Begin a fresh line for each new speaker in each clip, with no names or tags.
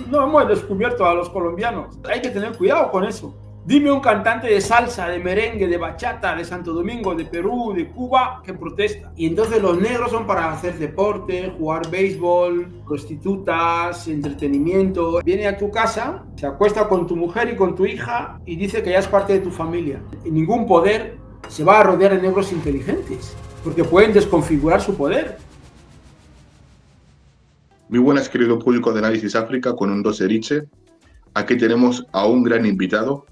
No hemos descubierto a los colombianos. Hay que tener cuidado con eso. Dime un cantante de salsa, de merengue, de bachata, de Santo Domingo, de Perú, de Cuba, que protesta. Y entonces los negros son para hacer deporte, jugar béisbol, prostitutas, entretenimiento. Viene a tu casa, se acuesta con tu mujer y con tu hija y dice que ya es parte de tu familia. Y ningún poder se va a rodear de negros inteligentes, porque pueden desconfigurar su poder.
Muy buenas, querido público de Análisis África, con un dos Eriche. Aquí tenemos a un gran invitado,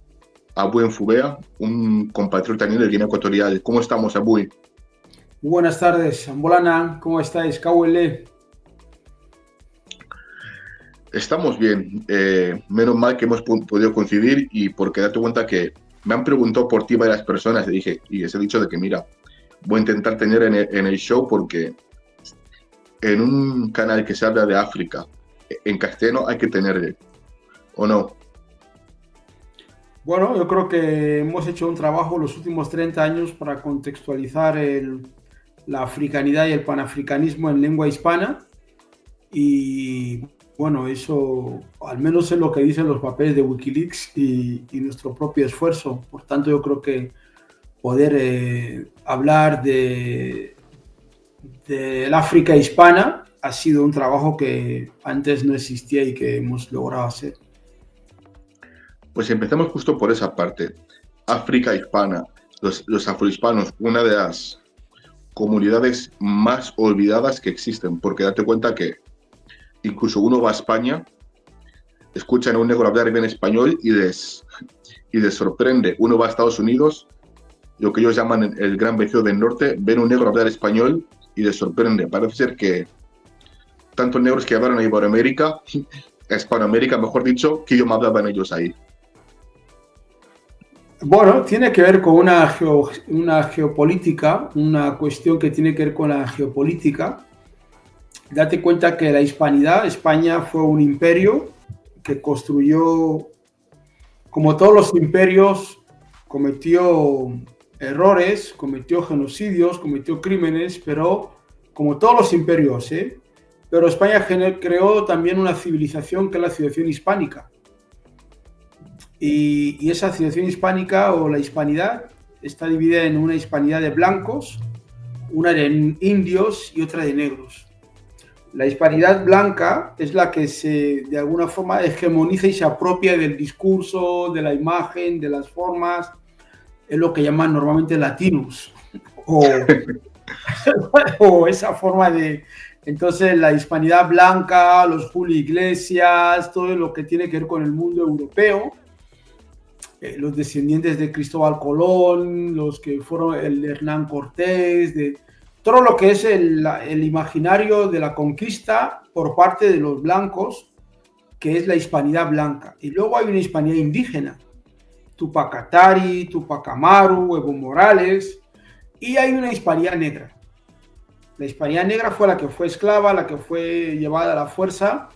Abu Enfubea, un compatriota de Guinea Ecuatorial. ¿Cómo estamos, Abu?
Muy buenas tardes, Ambolana, ¿cómo estáis? Kawele.
Estamos bien. Menos mal que hemos podido coincidir y porque date cuenta que me han preguntado por ti varias personas y les he dicho de que, mira, voy a intentar tener en el show porque en un canal que se habla de África, en castellano hay que tenerle, ¿o no?
Bueno, yo creo que hemos hecho un trabajo los últimos 30 años para contextualizar la africanidad y el panafricanismo en lengua hispana y bueno, eso al menos es lo que dicen los papeles de Wikileaks y nuestro propio esfuerzo. Por tanto, yo creo que poder hablar del África hispana ha sido un trabajo que antes no existía y que hemos logrado hacer.
Pues empezamos justo por esa parte. África hispana, los afrohispanos, una de las comunidades más olvidadas que existen, porque date cuenta que incluso uno va a España, escuchan a un negro hablar bien español y les sorprende. Uno va a Estados Unidos, lo que ellos llaman el gran vecino del norte, ven a un negro hablar español y les sorprende. Parece ser que tantos negros que hablaron a Iberoamérica, a Hispanoamérica, mejor dicho, que idioma hablaban ellos ahí.
Bueno, tiene que ver con una geopolítica, una cuestión que tiene que ver con la geopolítica. Date cuenta que la hispanidad, España fue un imperio que construyó, como todos los imperios, cometió errores, cometió genocidios, cometió crímenes, pero como todos los imperios, pero España creó también una civilización que es la civilización hispánica. Y esa civilización hispánica o la hispanidad está dividida en una hispanidad de blancos, una de indios y otra de negros. La hispanidad blanca es la que de alguna forma hegemoniza y se apropia del discurso, de la imagen, de las formas, es lo que llaman normalmente latinos, o esa forma de... Entonces la hispanidad blanca, los Julio Iglesias, todo lo que tiene que ver con el mundo europeo, los descendientes de Cristóbal Colón, los que fueron el Hernán Cortés, de todo lo que es el imaginario de la conquista por parte de los blancos, que es la hispanidad blanca. Y luego hay una hispanidad indígena, Tupac Atari, Tupac Amaru, Evo Morales, y hay una hispanidad negra. La hispanidad negra fue la que fue esclava, la que fue llevada a la fuerza,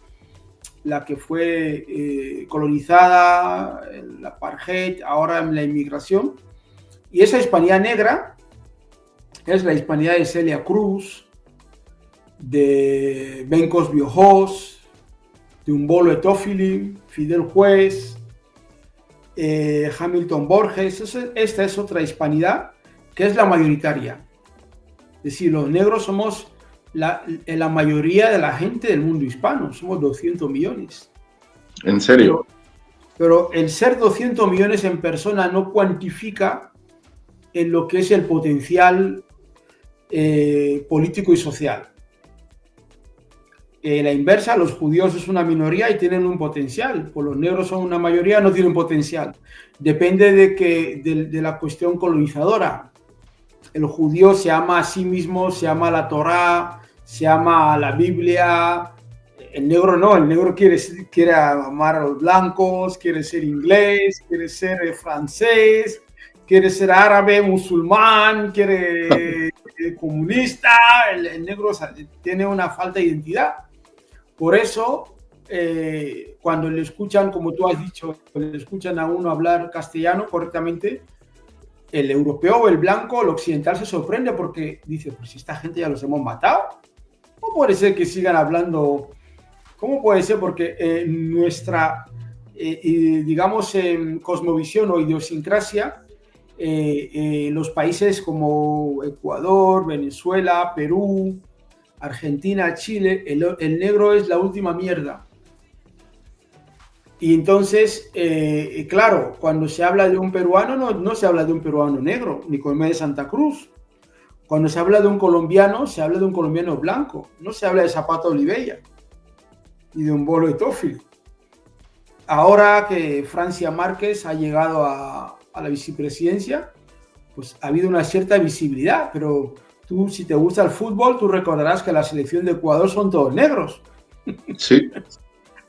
la que fue colonizada, la apartheid, ahora en la inmigración. Y esa hispanidad negra es la hispanidad de Celia Cruz, de Ben Cosby Ojos, de Umbolo Etofili, Fidel Juez, Hamilton Borges. Esta es otra hispanidad que es la mayoritaria. Es decir, los negros somos la mayoría de la gente del mundo hispano, somos 200 millones.
¿En serio?
Pero el ser 200 millones en persona no cuantifica en lo que es el potencial político y social. La inversa, los judíos es una minoría y tienen un potencial, pues los negros son una mayoría, no tienen potencial. Depende de la cuestión colonizadora. El judío se ama a sí mismo, se ama a la Torá, se ama a la Biblia. El negro no, el negro quiere amar a los blancos, quiere ser inglés, quiere ser francés, quiere ser árabe, musulmán, quiere comunista. El negro tiene una falta de identidad. Por eso, cuando le escuchan, como tú has dicho, le escuchan a uno hablar castellano correctamente, el europeo o el blanco, el occidental se sorprende porque dice, pues si esta gente ya los hemos matado, ¿cómo puede ser que sigan hablando ¿Cómo puede ser? Porque nuestra, digamos, cosmovisión o idiosincrasia, los países como Ecuador, Venezuela, Perú, Argentina, Chile, el negro es la última mierda. Y entonces, claro, cuando se habla de un peruano, no se habla de un peruano negro, ni Colmé de Santa Cruz. Cuando se habla de un colombiano, se habla de un colombiano blanco. No se habla de Zapata Oliveira y de un Bolo Eto'o. Ahora que Francia Márquez ha llegado a la vicepresidencia, pues ha habido una cierta visibilidad, pero tú, si te gusta el fútbol, tú recordarás que la selección de Ecuador son todos negros.
Sí.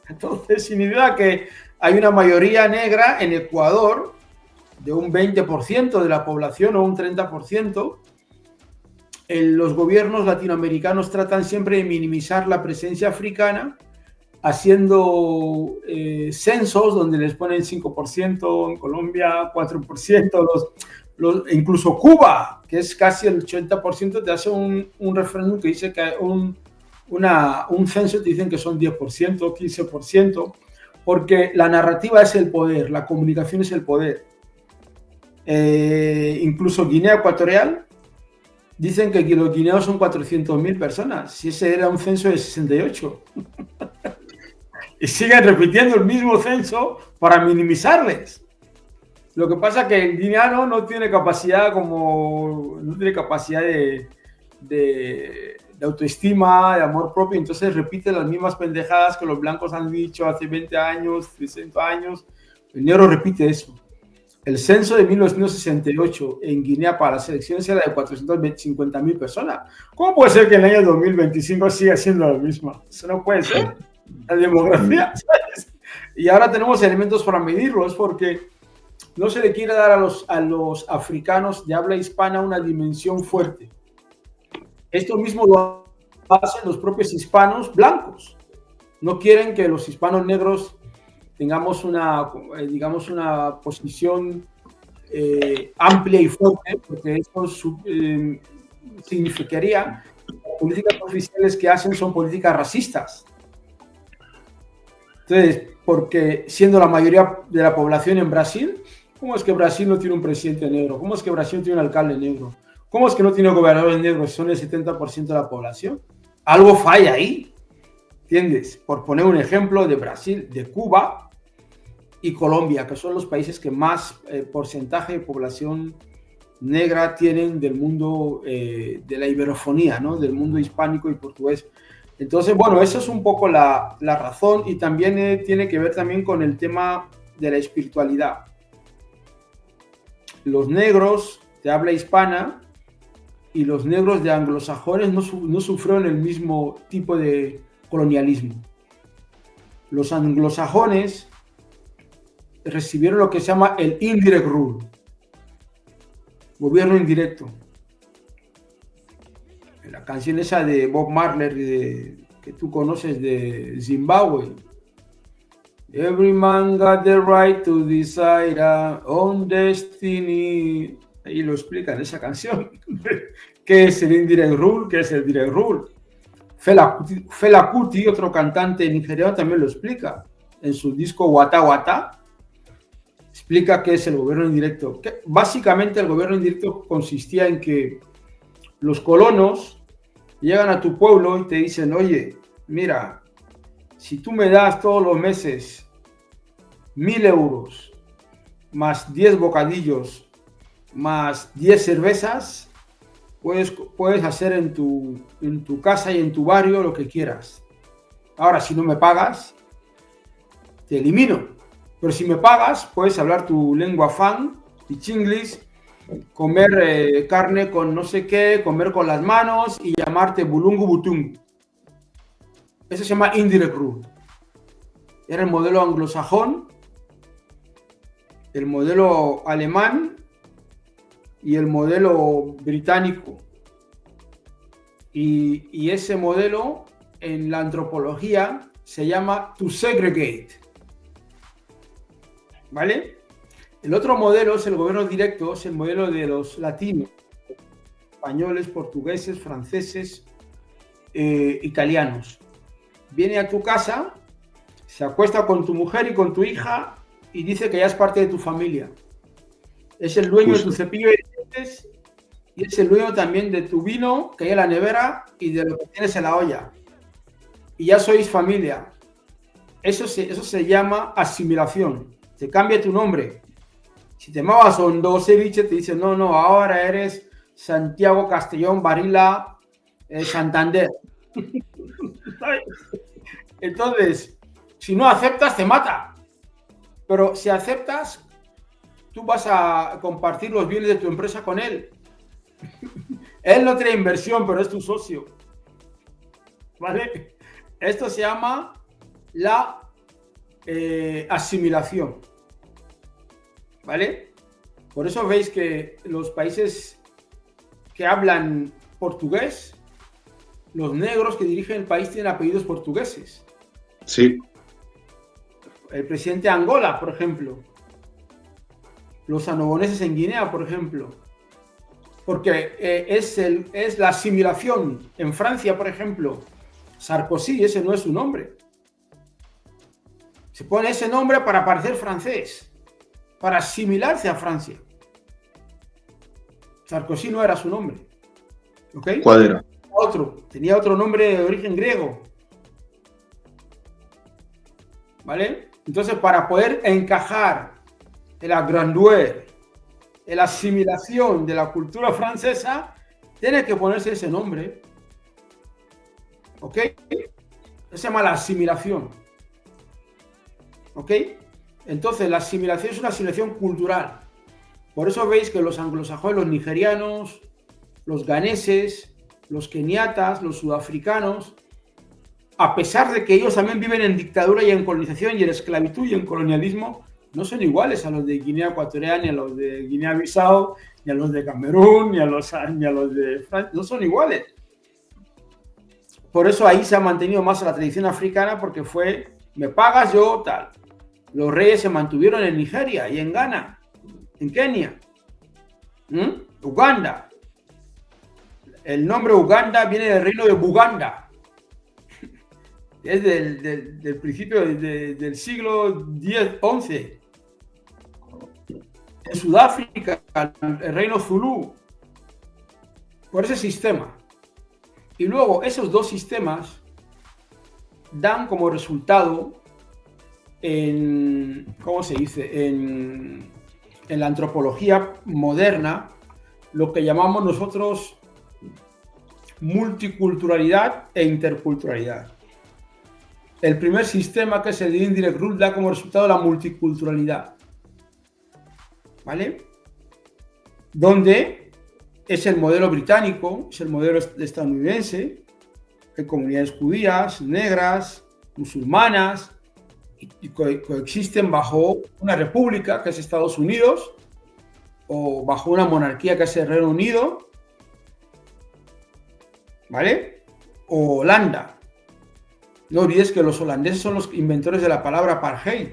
Entonces, sin duda que hay una mayoría negra en Ecuador de un 20% de la población o un 30%. Los gobiernos latinoamericanos tratan siempre de minimizar la presencia africana haciendo censos donde les ponen 5%, en Colombia 4%, incluso Cuba, que es casi el 80%, te hace un referéndum que dice que un censo te dicen que son 10%, 15%, porque la narrativa es el poder, la comunicación es el poder. Incluso Guinea Ecuatorial, dicen que los guineos son 400.000 personas, si ese era un censo de 68. Y siguen repitiendo el mismo censo para minimizarles. Lo que pasa es que el guineano no tiene capacidad de autoestima, de amor propio, entonces repite las mismas pendejadas que los blancos han dicho hace 20 años, 60 años. El negro repite eso. El censo de 1968 en Guinea para las elecciones era de 450.000 personas. ¿Cómo puede ser que en el año 2025 siga siendo lo mismo? Eso no puede ser. La demografía, ¿sabes? Y ahora tenemos elementos para medirlo, es porque no se le quiere dar a los africanos de habla hispana una dimensión fuerte. Esto mismo lo hacen los propios hispanos blancos. No quieren que los hispanos negros tengamos digamos, una posición amplia y fuerte, porque eso significaría que las políticas oficiales que hacen son políticas racistas. Entonces, porque siendo la mayoría de la población en Brasil, ¿cómo es que Brasil no tiene un presidente negro? ¿Cómo es que Brasil no tiene un alcalde negro? ¿Cómo es que no tiene gobernadores negros? Son el 70% de la población. Algo falla ahí, ¿entiendes? Por poner un ejemplo de Brasil, de Cuba y Colombia, que son los países que más porcentaje de población negra tienen del mundo de la iberofonía, ¿no? Del mundo hispánico y portugués. Entonces, bueno, eso es un poco la razón, y también tiene que ver también con el tema de la espiritualidad. Los negros de habla hispana y los negros de anglosajones no sufrieron el mismo tipo de colonialismo. Los anglosajones recibieron lo que se llama el indirect rule, gobierno indirecto. La canción esa de Bob Marley que tú conoces, de Zimbabue. Every man got the right to decide on destiny. Ahí lo explica en esa canción. ¿Qué es el indirect rule? ¿Qué es el direct rule? Fela Kuti, otro cantante nigeriano, también lo explica. En su disco Wata Wata, explica qué es el gobierno indirecto. Básicamente el gobierno indirecto consistía en que los colonos llegan a tu pueblo y te dicen, oye, mira, si tú me das todos los meses 1.000 euros, más 10 bocadillos, más 10 cervezas, puedes hacer en tu casa y en tu barrio lo que quieras. Ahora, si no me pagas, te elimino. Pero si me pagas, puedes hablar tu lengua fan y chinglis, comer carne con no sé qué, comer con las manos y llamarte Bulungu Butung. Eso se llama indirect rule. Era el modelo anglosajón, el modelo alemán y el modelo británico. Y ese modelo en la antropología se llama to segregate. ¿Vale? El otro modelo es el gobierno directo, es el modelo de los latinos, españoles, portugueses, franceses, italianos. viene a tu casa, se acuesta con tu mujer y con tu hija y dice que ya es parte de tu familia. Es el dueño de tu cepillo de dientes y es el dueño también de tu vino que hay en la nevera y de lo que tienes en la olla. Y ya sois familia. Eso se llama asimilación. Te cambia tu nombre. Si te llamabas Ondosevich, te dicen, no, ahora eres Santiago Castellón Varila Santander. Entonces, si no aceptas, te mata. Pero si aceptas, tú vas a compartir los bienes de tu empresa con él. Él no tiene inversión, pero es tu socio. ¿Vale? Esto se llama la asimilación. ¿Vale? Por eso veis que los países que hablan portugués, los negros que dirigen el país tienen apellidos portugueses.
Sí.
El presidente de Angola, por ejemplo. Los anoboneses en Guinea, por ejemplo. Porque es la asimilación. En Francia, por ejemplo, Sarkozy, ese no es su nombre. Se pone ese nombre para parecer francés, para asimilarse a Francia. Sarkozy no era su nombre. ¿Ok?
¿Cuál era?
Tenía otro nombre de origen griego. ¿Vale? Entonces, para poder encajar en la grandeur, en la asimilación de la cultura francesa, tiene que ponerse ese nombre. ¿Ok? Eso se llama la asimilación. ¿Ok? Entonces, la asimilación es una asimilación cultural. Por eso veis que los anglosajones, los nigerianos, los ganeses, los keniatas, los sudafricanos, a pesar de que ellos también viven en dictadura y en colonización y en esclavitud y en colonialismo, no son iguales a los de Guinea Ecuatorial, ni a los de Guinea-Bissau, ni a los de Camerún, ni a los de Francia. No son iguales. Por eso ahí se ha mantenido más la tradición africana, porque fue, me pagas yo, tal. Los reyes se mantuvieron en Nigeria y en Ghana, en Kenia, Uganda. El nombre Uganda viene del reino de Buganda. Es del principio del siglo X-XI. En Sudáfrica, el reino Zulú. Por ese sistema. Y luego esos dos sistemas dan como resultado ¿cómo se dice? En la antropología moderna, lo que llamamos nosotros multiculturalidad e interculturalidad. El primer sistema, que es el de Indirect Rule, da como resultado la multiculturalidad. ¿Vale? Donde es el modelo británico, es el modelo estadounidense, hay comunidades judías, negras, musulmanas, y coexisten bajo una república, que es Estados Unidos, o bajo una monarquía, que es el Reino Unido, ¿vale? O Holanda. No olvides que los holandeses son los inventores de la palabra apartheid.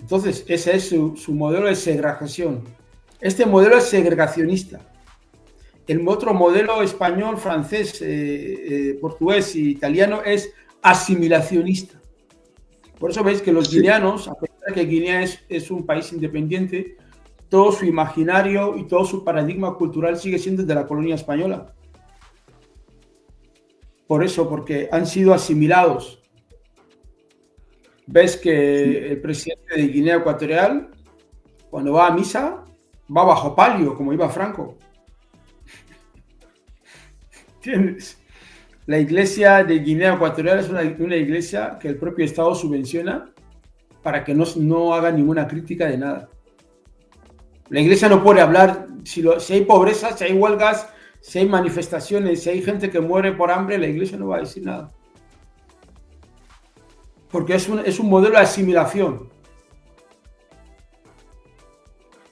Entonces, ese es su modelo de segregación. Este modelo es segregacionista. El otro modelo español, francés, portugués y italiano es asimilacionista. Por eso veis que los guineanos, a pesar de que Guinea es un país independiente, todo su imaginario y todo su paradigma cultural sigue siendo de la colonia española. Por eso, porque han sido asimilados. Ves que el presidente de Guinea Ecuatorial, cuando va a misa, va bajo palio, como iba Franco. ¿Entiendes? La iglesia de Guinea Ecuatorial es una iglesia que el propio Estado subvenciona para que no haga ninguna crítica de nada. La iglesia no puede hablar, si hay pobreza, si hay huelgas, si hay manifestaciones, si hay gente que muere por hambre, la iglesia no va a decir nada. Porque es un modelo de asimilación.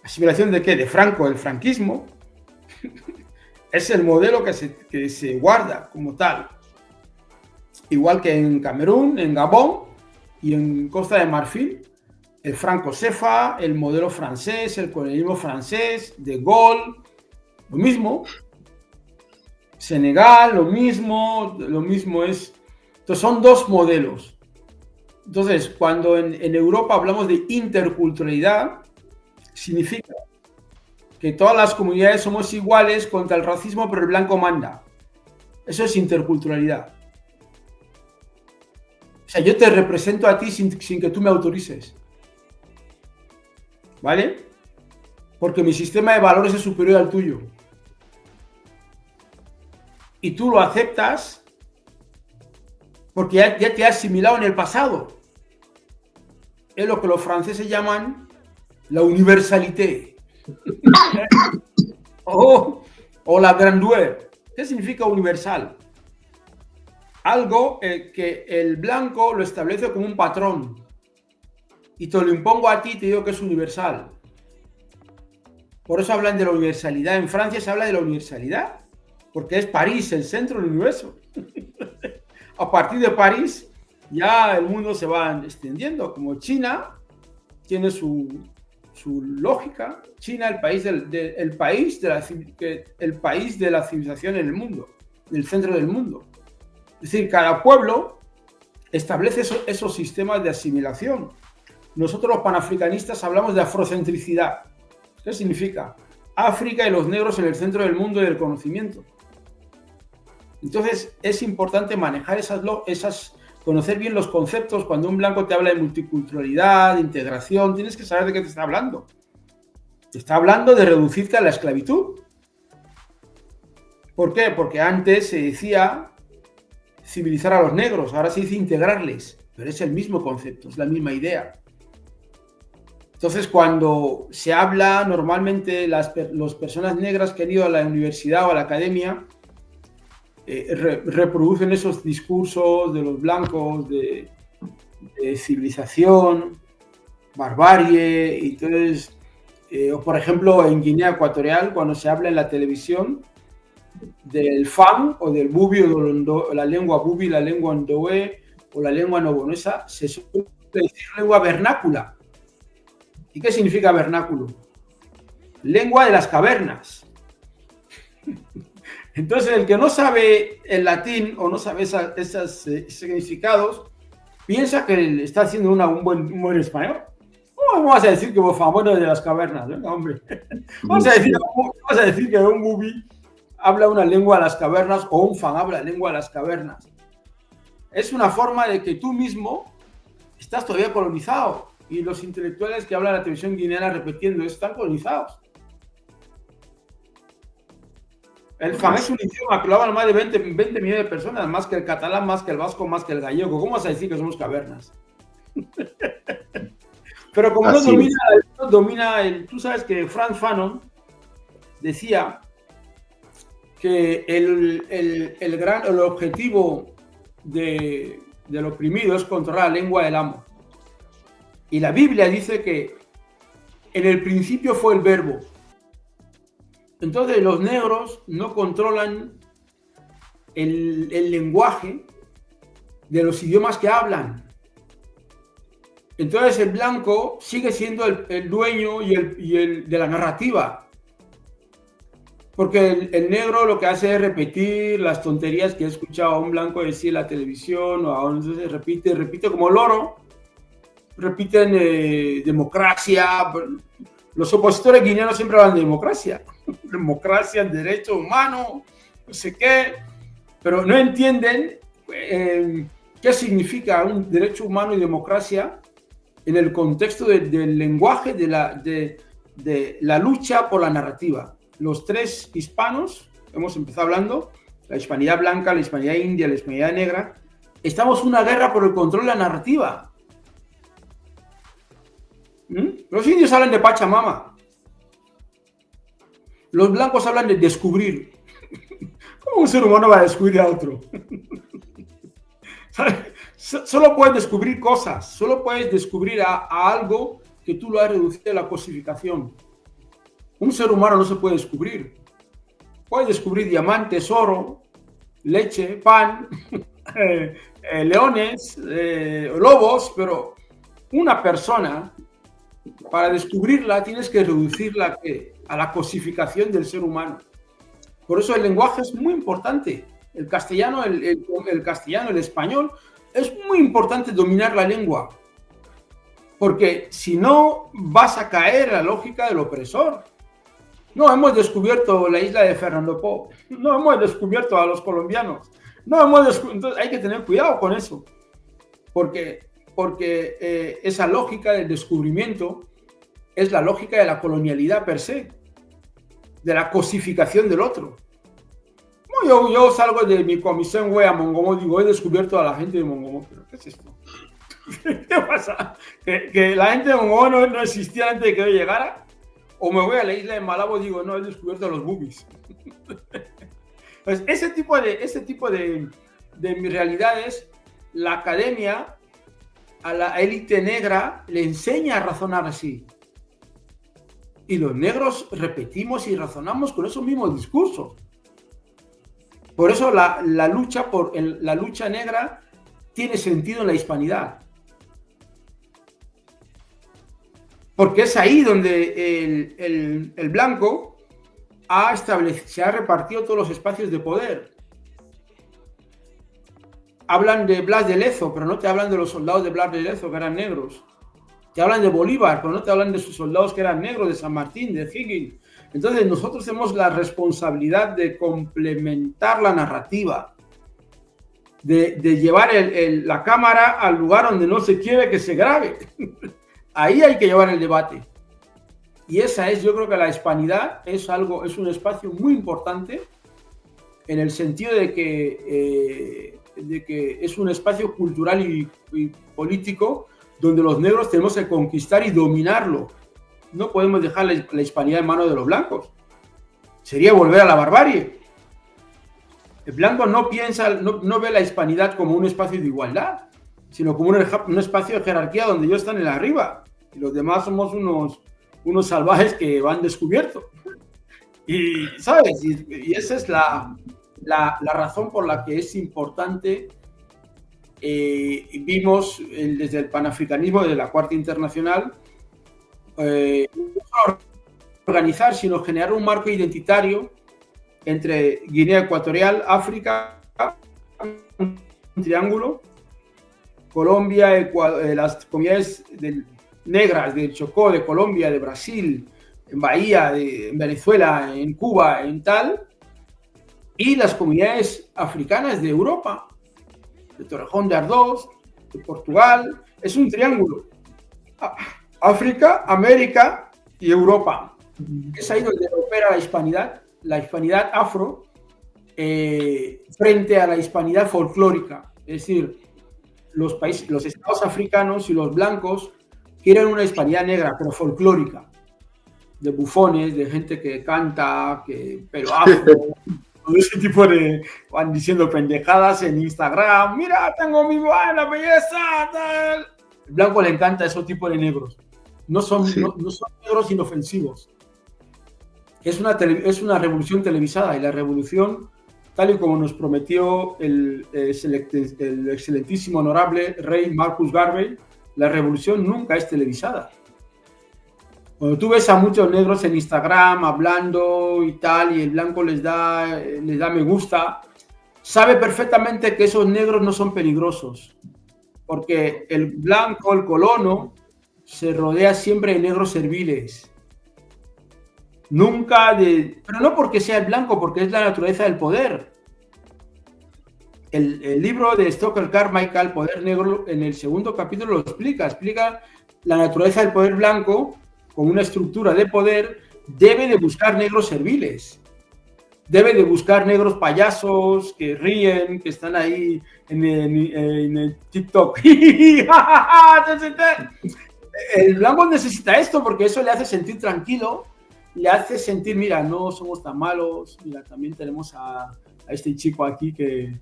¿Asimilación de qué? De Franco, el franquismo. Es el modelo que se guarda como tal. Igual que en Camerún, en Gabón y en Costa de Marfil, el franco-cefa, el modelo francés, el colonialismo francés, de Gaulle, lo mismo. Senegal, lo mismo es Entonces son dos modelos. Entonces, cuando en Europa hablamos de interculturalidad, significa que todas las comunidades somos iguales contra el racismo, pero el blanco manda. Eso es interculturalidad. O sea, yo te represento a ti sin que tú me autorices. ¿Vale? Porque mi sistema de valores es superior al tuyo. Y tú lo aceptas porque ya te has asimilado en el pasado. Es lo que los franceses llaman la universalité. o la grandeur. ¿Qué significa universal? Algo que el blanco lo establece como un patrón y te lo impongo a ti y te digo que es universal. Por eso hablan de la universalidad. En Francia se habla de la universalidad porque es París el centro del universo. A partir de París ya el mundo se va extendiendo. Como China tiene su lógica. China, el país de la civilización en el mundo, el centro del mundo. Es decir, cada pueblo establece esos sistemas de asimilación. Nosotros los panafricanistas hablamos de afrocentricidad. ¿Qué significa? África y los negros en el centro del mundo y del conocimiento. Entonces es importante manejar conocer bien los conceptos. Cuando un blanco te habla de multiculturalidad, de integración, tienes que saber de qué te está hablando. Te está hablando de reducirte a la esclavitud. ¿Por qué? Porque antes se decía civilizar a los negros, ahora se dice integrarles, pero es el mismo concepto, es la misma idea. Entonces, cuando se habla, normalmente las personas negras que han ido a la universidad o a la academia reproducen esos discursos de los blancos de civilización, barbarie. Y entonces, o por ejemplo, en Guinea Ecuatorial, cuando se habla en la televisión del Fang o del Bubi, o la lengua Bubi, la lengua Ndoe o la lengua Nobonesa, se suele decir lengua vernácula. ¿Y qué significa vernáculo? Lengua de las cavernas. Entonces, el que no sabe el latín o no sabe esos significados, piensa que está haciendo un buen español. ¿Cómo vas a decir que vos famoso de las cavernas? Venga, hombre. Vas a decir que un Bubi habla una lengua de las cavernas o un Fan habla lengua de las cavernas. Es una forma de que tú mismo estás todavía colonizado. Y los intelectuales que hablan en la televisión guineana repitiendo eso están colonizados. El Fan es un idioma que lo hablan más de 20 millones de personas, más que el catalán, más que el vasco, más que el gallego. ¿Cómo vas a decir que somos cavernas? Pero como no domina tú sabes que Frantz Fanon decía que el objetivo del oprimido es controlar la lengua del amo. Y la Biblia dice que en el principio fue el verbo. Entonces los negros no controlan el lenguaje de los idiomas que hablan. Entonces el blanco sigue siendo el dueño y el de la narrativa. Porque el negro lo que hace es repetir las tonterías que he escuchado a un blanco decir en la televisión, entonces repite como loro. Repiten democracia. Los opositores guineanos siempre hablan de democracia. Democracia, derecho humano, no sé qué. Pero no entienden qué significa un derecho humano y democracia en el contexto del lenguaje de la lucha por la narrativa. Los tres hispanos, hemos empezado hablando, la hispanidad blanca, la hispanidad india, la hispanidad negra, estamos en una guerra por el control de la narrativa. Los indios hablan de Pachamama. Los blancos hablan de descubrir. ¿Cómo un ser humano va a descubrir a otro? Solo puedes descubrir cosas. Solo puedes descubrir a algo que tú lo has reducido a la cosificación. Un ser humano no se puede descubrir. Puedes descubrir diamantes, oro, leche, pan, leones, lobos, pero una persona, para descubrirla tienes que reducirla a la cosificación del ser humano. Por eso el lenguaje es muy importante. el castellano, el castellano, el español, es muy importante dominar la lengua, porque si no vas a caer en la lógica del opresor. No hemos descubierto la isla de Fernando Po, no hemos descubierto a los colombianos, entonces hay que tener cuidado con eso, porque esa lógica del descubrimiento es la lógica de la colonialidad per se, de la cosificación del otro. Yo salgo de mi comisión, güey, a Mongomo, digo, he descubierto a la gente de Mongomo. ¿Pero qué es esto? ¿Qué pasa? ¿Que la gente de Mongomo no existía antes de que yo llegara? O me voy a la isla de Malabo y digo, no, he descubierto a los boobies. Pues ese tipo de realidades, la academia a la élite negra le enseña a razonar así. Y los negros repetimos y razonamos con esos mismos discursos. Por eso la lucha negra tiene sentido en la hispanidad. Porque es ahí donde el blanco se ha repartido todos los espacios de poder. Hablan de Blas de Lezo, pero no te hablan de los soldados de Blas de Lezo, que eran negros. Te hablan de Bolívar, pero no te hablan de sus soldados que eran negros, de San Martín, de Higgins. Entonces nosotros tenemos la responsabilidad de complementar la narrativa, de llevar la cámara al lugar donde no se quiere que se grabe. Ahí hay que llevar el debate. Y yo creo que la hispanidad es un espacio muy importante en el sentido de que es un espacio cultural y político donde los negros tenemos que conquistar y dominarlo. No podemos dejar la hispanidad en manos de los blancos. Sería volver a la barbarie. El blanco no ve la hispanidad como un espacio de igualdad, sino como un espacio de jerarquía donde ellos están en la arriba y los demás somos unos salvajes que van descubiertos. Y, ¿sabes? Y esa es la razón por la que es importante. Vimos desde el panafricanismo, desde la Cuarta Internacional, no organizar, sino generar un marco identitario entre Guinea Ecuatorial, África, un triángulo, Colombia, las comunidades negras del Chocó, de Colombia, de Brasil, en Bahía, en Venezuela, en Cuba, en tal, y las comunidades africanas de Europa, de Torrejón de Ardoz, de Portugal. Es un triángulo. África, América y Europa. Es ahí donde opera la hispanidad afro, frente a la hispanidad folclórica. Es decir, los estados africanos y los blancos quieren una hispanidad negra, pero folclórica, de bufones, de gente que canta, pero afro. Todo ese tipo van diciendo pendejadas en Instagram. Mira, tengo mi buena belleza. Tal. El blanco le encanta ese tipo de negros. No son negros inofensivos. Es una revolución televisada, y la revolución, tal y como nos prometió el excelentísimo honorable rey Marcus Garvey, la revolución nunca es televisada. Cuando tú ves a muchos negros en Instagram hablando y tal, y el blanco les da me gusta, sabe perfectamente que esos negros no son peligrosos, porque el blanco, el colono, se rodea siempre de negros serviles. Pero no porque sea el blanco, porque es la naturaleza del poder. El libro de Stokely Carmichael, Poder Negro, en el segundo capítulo lo explica la naturaleza del poder blanco. Con una estructura de poder, debe de buscar negros serviles, debe de buscar negros payasos que ríen, que están ahí en el TikTok. El blanco necesita esto porque eso le hace sentir tranquilo, le hace sentir, mira, no somos tan malos, mira, también tenemos a este chico aquí que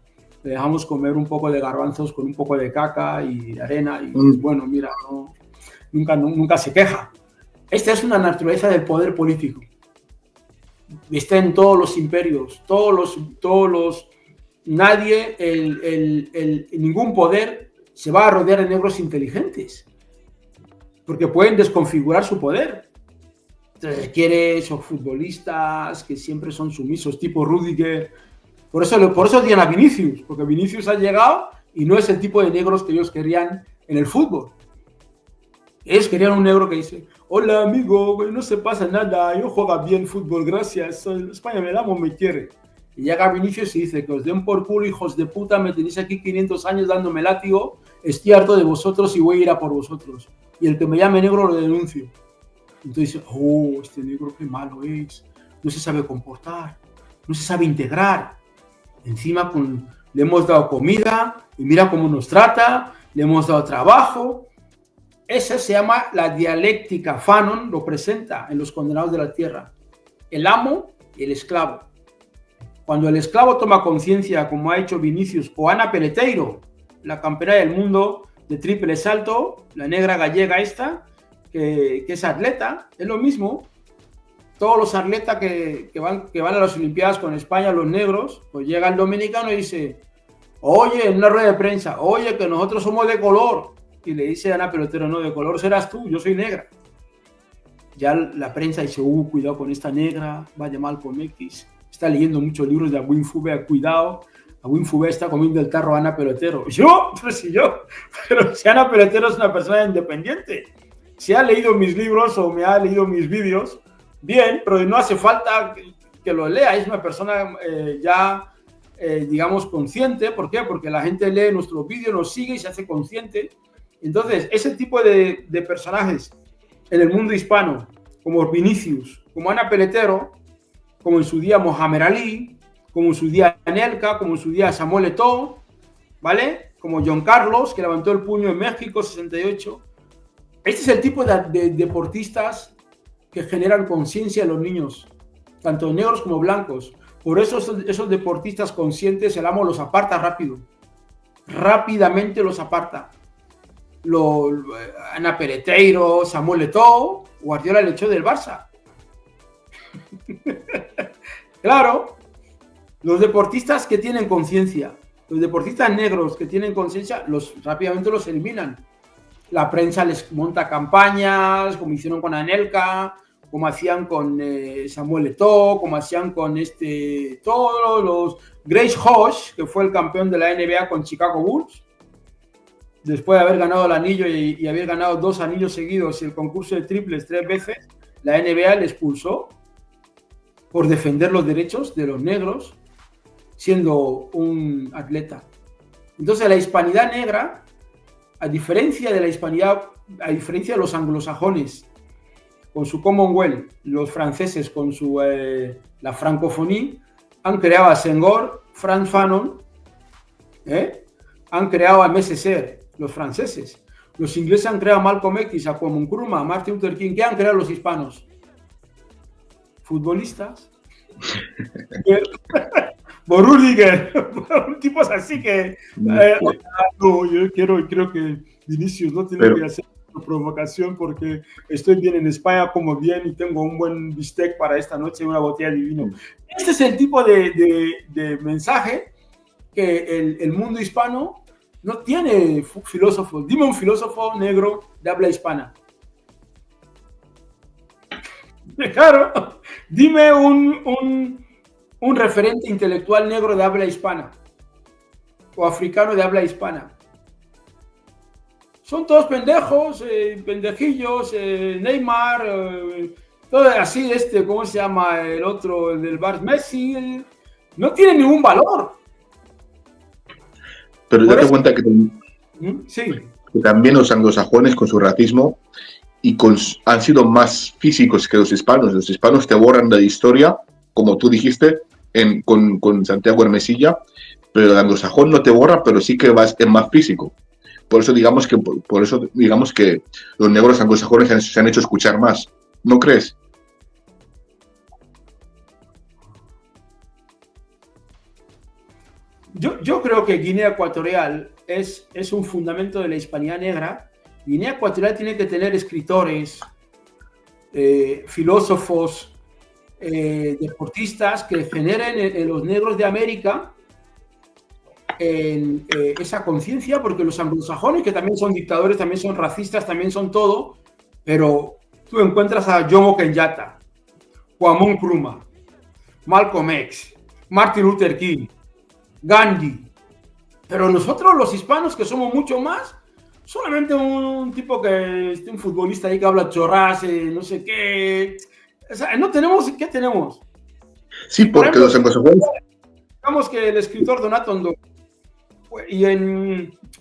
le dejamos comer un poco de garbanzos con un poco de caca y arena, y bueno, mira, nunca se queja. Esta es una naturaleza del poder político. Está en todos los imperios, ningún poder se va a rodear de negros inteligentes, porque pueden desconfigurar su poder. Entonces requiere esos futbolistas que siempre son sumisos, tipo Rüdiger, Por eso odian a Vinicius, porque Vinicius ha llegado y no es el tipo de negros que ellos querían en el fútbol. Ellos querían un negro que dice, hola amigo, no se pasa nada, yo juego bien fútbol, gracias, España me amo, me quiere. Y llega Vinicius y dice, que os den por culo, hijos de puta, me tenéis aquí 500 años dándome látigo, estoy harto de vosotros y voy a ir a por vosotros. Y el que me llame negro lo denuncio. Entonces, oh, este negro qué malo es, no se sabe comportar, no se sabe integrar. Encima le hemos dado comida y mira cómo nos trata, le hemos dado trabajo. Esa se llama la dialéctica. Fanon lo presenta en Los Condenados de la Tierra. El amo y el esclavo. Cuando el esclavo toma conciencia, como ha hecho Vinicius o Ana Peleteiro, la campeona del mundo de triple salto, la negra gallega esta, que es atleta, es lo mismo. Todos los atletas que van a las Olimpiadas con España, los negros, pues llega el dominicano y dice, oye, en una rueda de prensa, oye, que nosotros somos de color. Y le dice a Ana Pelotero, no, de color serás tú, yo soy negra. Ya la prensa dice, cuidado con esta negra, vaya mal con X. Está leyendo muchos libros de Agüín Fube, cuidado. Agüín Fube está comiendo el tarro a Ana Pelotero. Pero si Ana Pelotero es una persona independiente. Si ha leído mis libros o me ha leído mis vídeos, bien, pero no hace falta que lo lea. Es una persona digamos, consciente. ¿Por qué? Porque la gente lee nuestros vídeos, nos sigue y se hace consciente. Entonces, ese tipo de personajes en el mundo hispano, como Vinicius, como Ana Pelotero, como en su día Mohamed Ali, como en su día Anelka, como en su día Samuel Eto'o, ¿vale? Como John Carlos, que levantó el puño en México, 68. Este es el tipo de deportistas que generan conciencia en los niños, tanto negros como blancos. Por eso esos deportistas conscientes, el amo los aparta rápido. Rápidamente los aparta. Ana Pelotero, Samuel Eto'o, Guardiola le echó del Barça. Claro, los deportistas que tienen conciencia, los deportistas negros que tienen conciencia, rápidamente los eliminan. La prensa les monta campañas, como hicieron con Anelka, como hacían con Samuel Eto'o, como hacían con todos los Grace Hodge, que fue el campeón de la NBA con Chicago Bulls. Después de haber ganado el anillo y haber ganado 2 anillos seguidos y el concurso de triples 3 veces, la NBA le expulsó por defender los derechos de los negros, siendo un atleta. Entonces, la hispanidad negra, a diferencia de los anglosajones, con su Commonwealth, los franceses con la francofonía, han creado a Senghor, Frantz Fanon, han creado a MSC, los franceses. Los ingleses han creado a Malcolm X, a Kwame Nkrumah, a Martin Luther King. ¿Qué han creado los hispanos? Futbolistas. Borúdiger, tipos así que no, yo creo que Vinicius no tiene que hacer una provocación porque estoy bien en España, como bien y tengo un buen bistec para esta noche y una botella de vino. Este es el tipo de mensaje que el mundo hispano no tiene filósofos. Dime un filósofo negro de habla hispana. Claro, dime un referente intelectual negro de habla hispana o africano de habla hispana. Son todos pendejos, pendejillos, Neymar, todo así, ¿cómo se llama el otro, el del Bar Messi? No tiene ningún valor.
Pero date cuenta que también los anglosajones con su racismo han sido más físicos que los hispanos. Los hispanos te borran de la historia, como tú dijiste, con Santiago Hermesilla, pero el anglosajón no te borra, pero sí que es más físico. Por eso digamos que los negros anglosajones se han hecho escuchar más. ¿No crees?
Yo creo que Guinea Ecuatorial es un fundamento de la hispanidad negra. Guinea Ecuatorial tiene que tener escritores, filósofos, deportistas que generen en los negros de América esa conciencia, porque los anglosajones, que también son dictadores, también son racistas, también son todo, pero tú encuentras a Jomo Kenyatta, Kwame Nkrumah, Malcolm X, Martin Luther King, Gandhi. Pero nosotros, los hispanos, que somos mucho más, solamente un tipo que, un futbolista ahí que habla chorras, no sé qué. O sea, no tenemos, ¿qué tenemos?
Sí,
Por
porque
ejemplo,
los anglosajones.
digamos que el escritor Donato Ndo,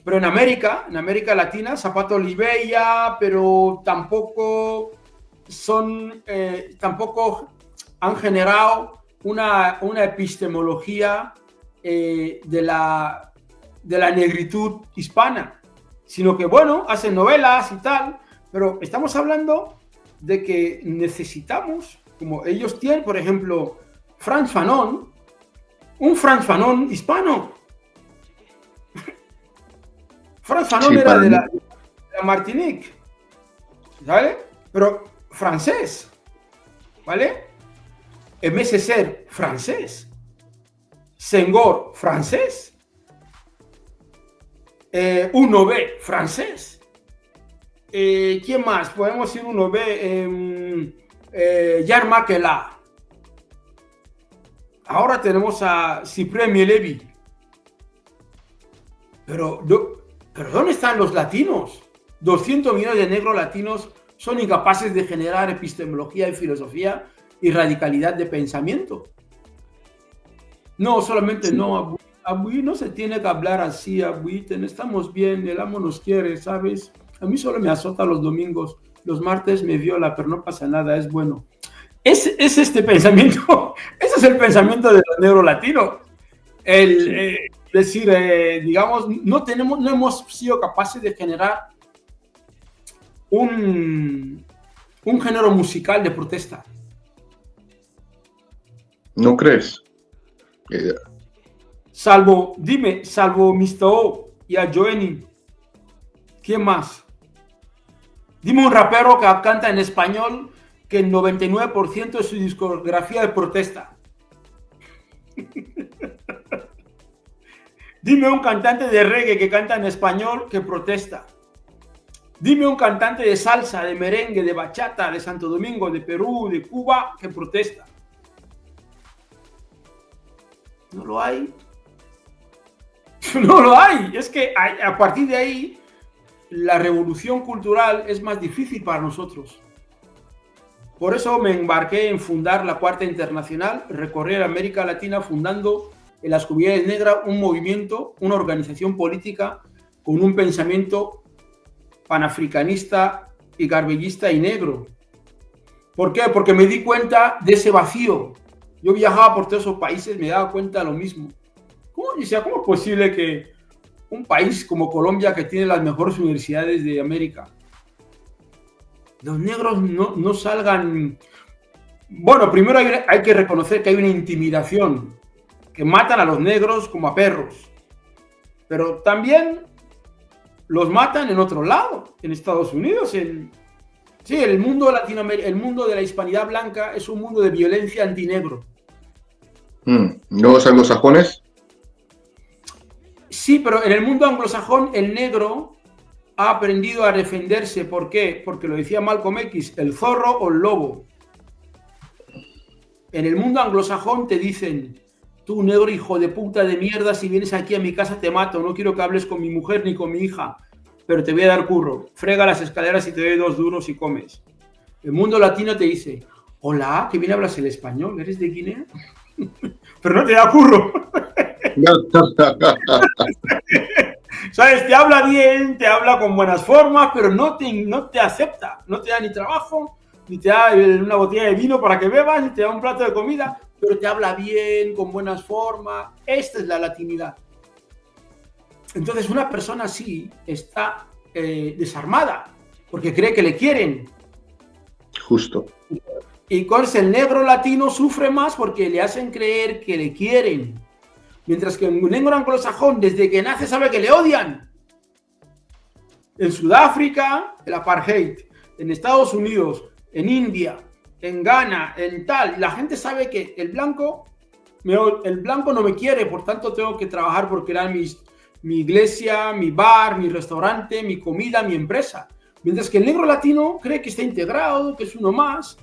pero en América Latina, Zapato Oliveira, pero tampoco tampoco han generado una epistemología de la negritud hispana, sino que, bueno, hacen novelas y tal, pero estamos hablando de que necesitamos, como ellos tienen, por ejemplo, Frantz Fanon, un Frantz Fanon hispano. Frantz Fanon era de la Martinique, ¿vale? Pero francés, ¿vale? Aimé Césaire, francés. Senghor, francés. Uno B, francés. ¿Quién más? Podemos ir uno B. Jan Makela. Ahora tenemos a Cyprien Mielevi. Pero ¿dónde están los latinos? 200 millones de negros latinos son incapaces de generar epistemología y filosofía y radicalidad de pensamiento. No, solamente sí. No, Abuí no se tiene que hablar así, Abuí, estamos bien, el amo nos quiere, ¿sabes? A mí solo me azota los domingos, los martes me viola, pero no pasa nada, es bueno. Es este pensamiento, ese es el pensamiento de los negros latinos. Decir, digamos, no hemos sido capaces de generar un género musical de protesta.
¿No crees?
Salvo Mr. O y a Joenny. ¿Quién más? Dime un rapero que canta en español que el 99% de su discografía de protesta. Dime un cantante de reggae que canta en español que protesta. Dime un cantante de salsa, de merengue, de bachata, de Santo Domingo, de Perú, de Cuba, que protesta. No lo hay. No lo hay. Es que a partir de ahí, la revolución cultural es más difícil para nosotros. Por eso me embarqué en fundar la Cuarta Internacional, recorrer América Latina fundando en las comunidades negras un movimiento, una organización política con un pensamiento panafricanista y garbellista y negro. ¿Por qué? Porque me di cuenta de ese vacío. Yo viajaba por todos esos países, me daba cuenta de lo mismo. ¿Cómo es posible que un país como Colombia, que tiene las mejores universidades de América, los negros no salgan? Bueno, primero hay que reconocer que hay una intimidación, que matan a los negros como a perros, pero también los matan en otro lado, en Estados Unidos. Sí, el mundo de Latinoamérica, el mundo de la hispanidad blanca es un mundo de violencia antinegro.
¿No los anglosajones?
Sí, pero en el mundo anglosajón el negro ha aprendido a defenderse. ¿Por qué? Porque lo decía Malcolm X, el zorro o el lobo. En el mundo anglosajón te dicen: tú, negro hijo de puta de mierda, si vienes aquí a mi casa te mato, no quiero que hables con mi mujer ni con mi hija, pero te voy a dar curro, frega las escaleras y te doy 2 duros y comes. El mundo latino te dice: hola, que bien hablas el español, ¿eres de Guinea? Pero no te da curro. ¿Sabes? Te habla bien, te habla con buenas formas, pero no te acepta, no te da ni trabajo, ni te da una botella de vino para que bebas, ni te da un plato de comida, pero te habla bien, con buenas formas. Esta es la latinidad. Entonces una persona así está desarmada, porque cree que le quieren.
Justo.
Y con el negro latino sufre más porque le hacen creer que le quieren. Mientras que un negro anglosajón, desde que nace, sabe que le odian. En Sudáfrica, el apartheid. En Estados Unidos, en India, en Ghana, en tal. La gente sabe que el blanco no me quiere, por tanto tengo que trabajar por crear mi iglesia, mi bar, mi restaurante, mi comida, mi empresa. Mientras que el negro latino cree que está integrado, que es uno más,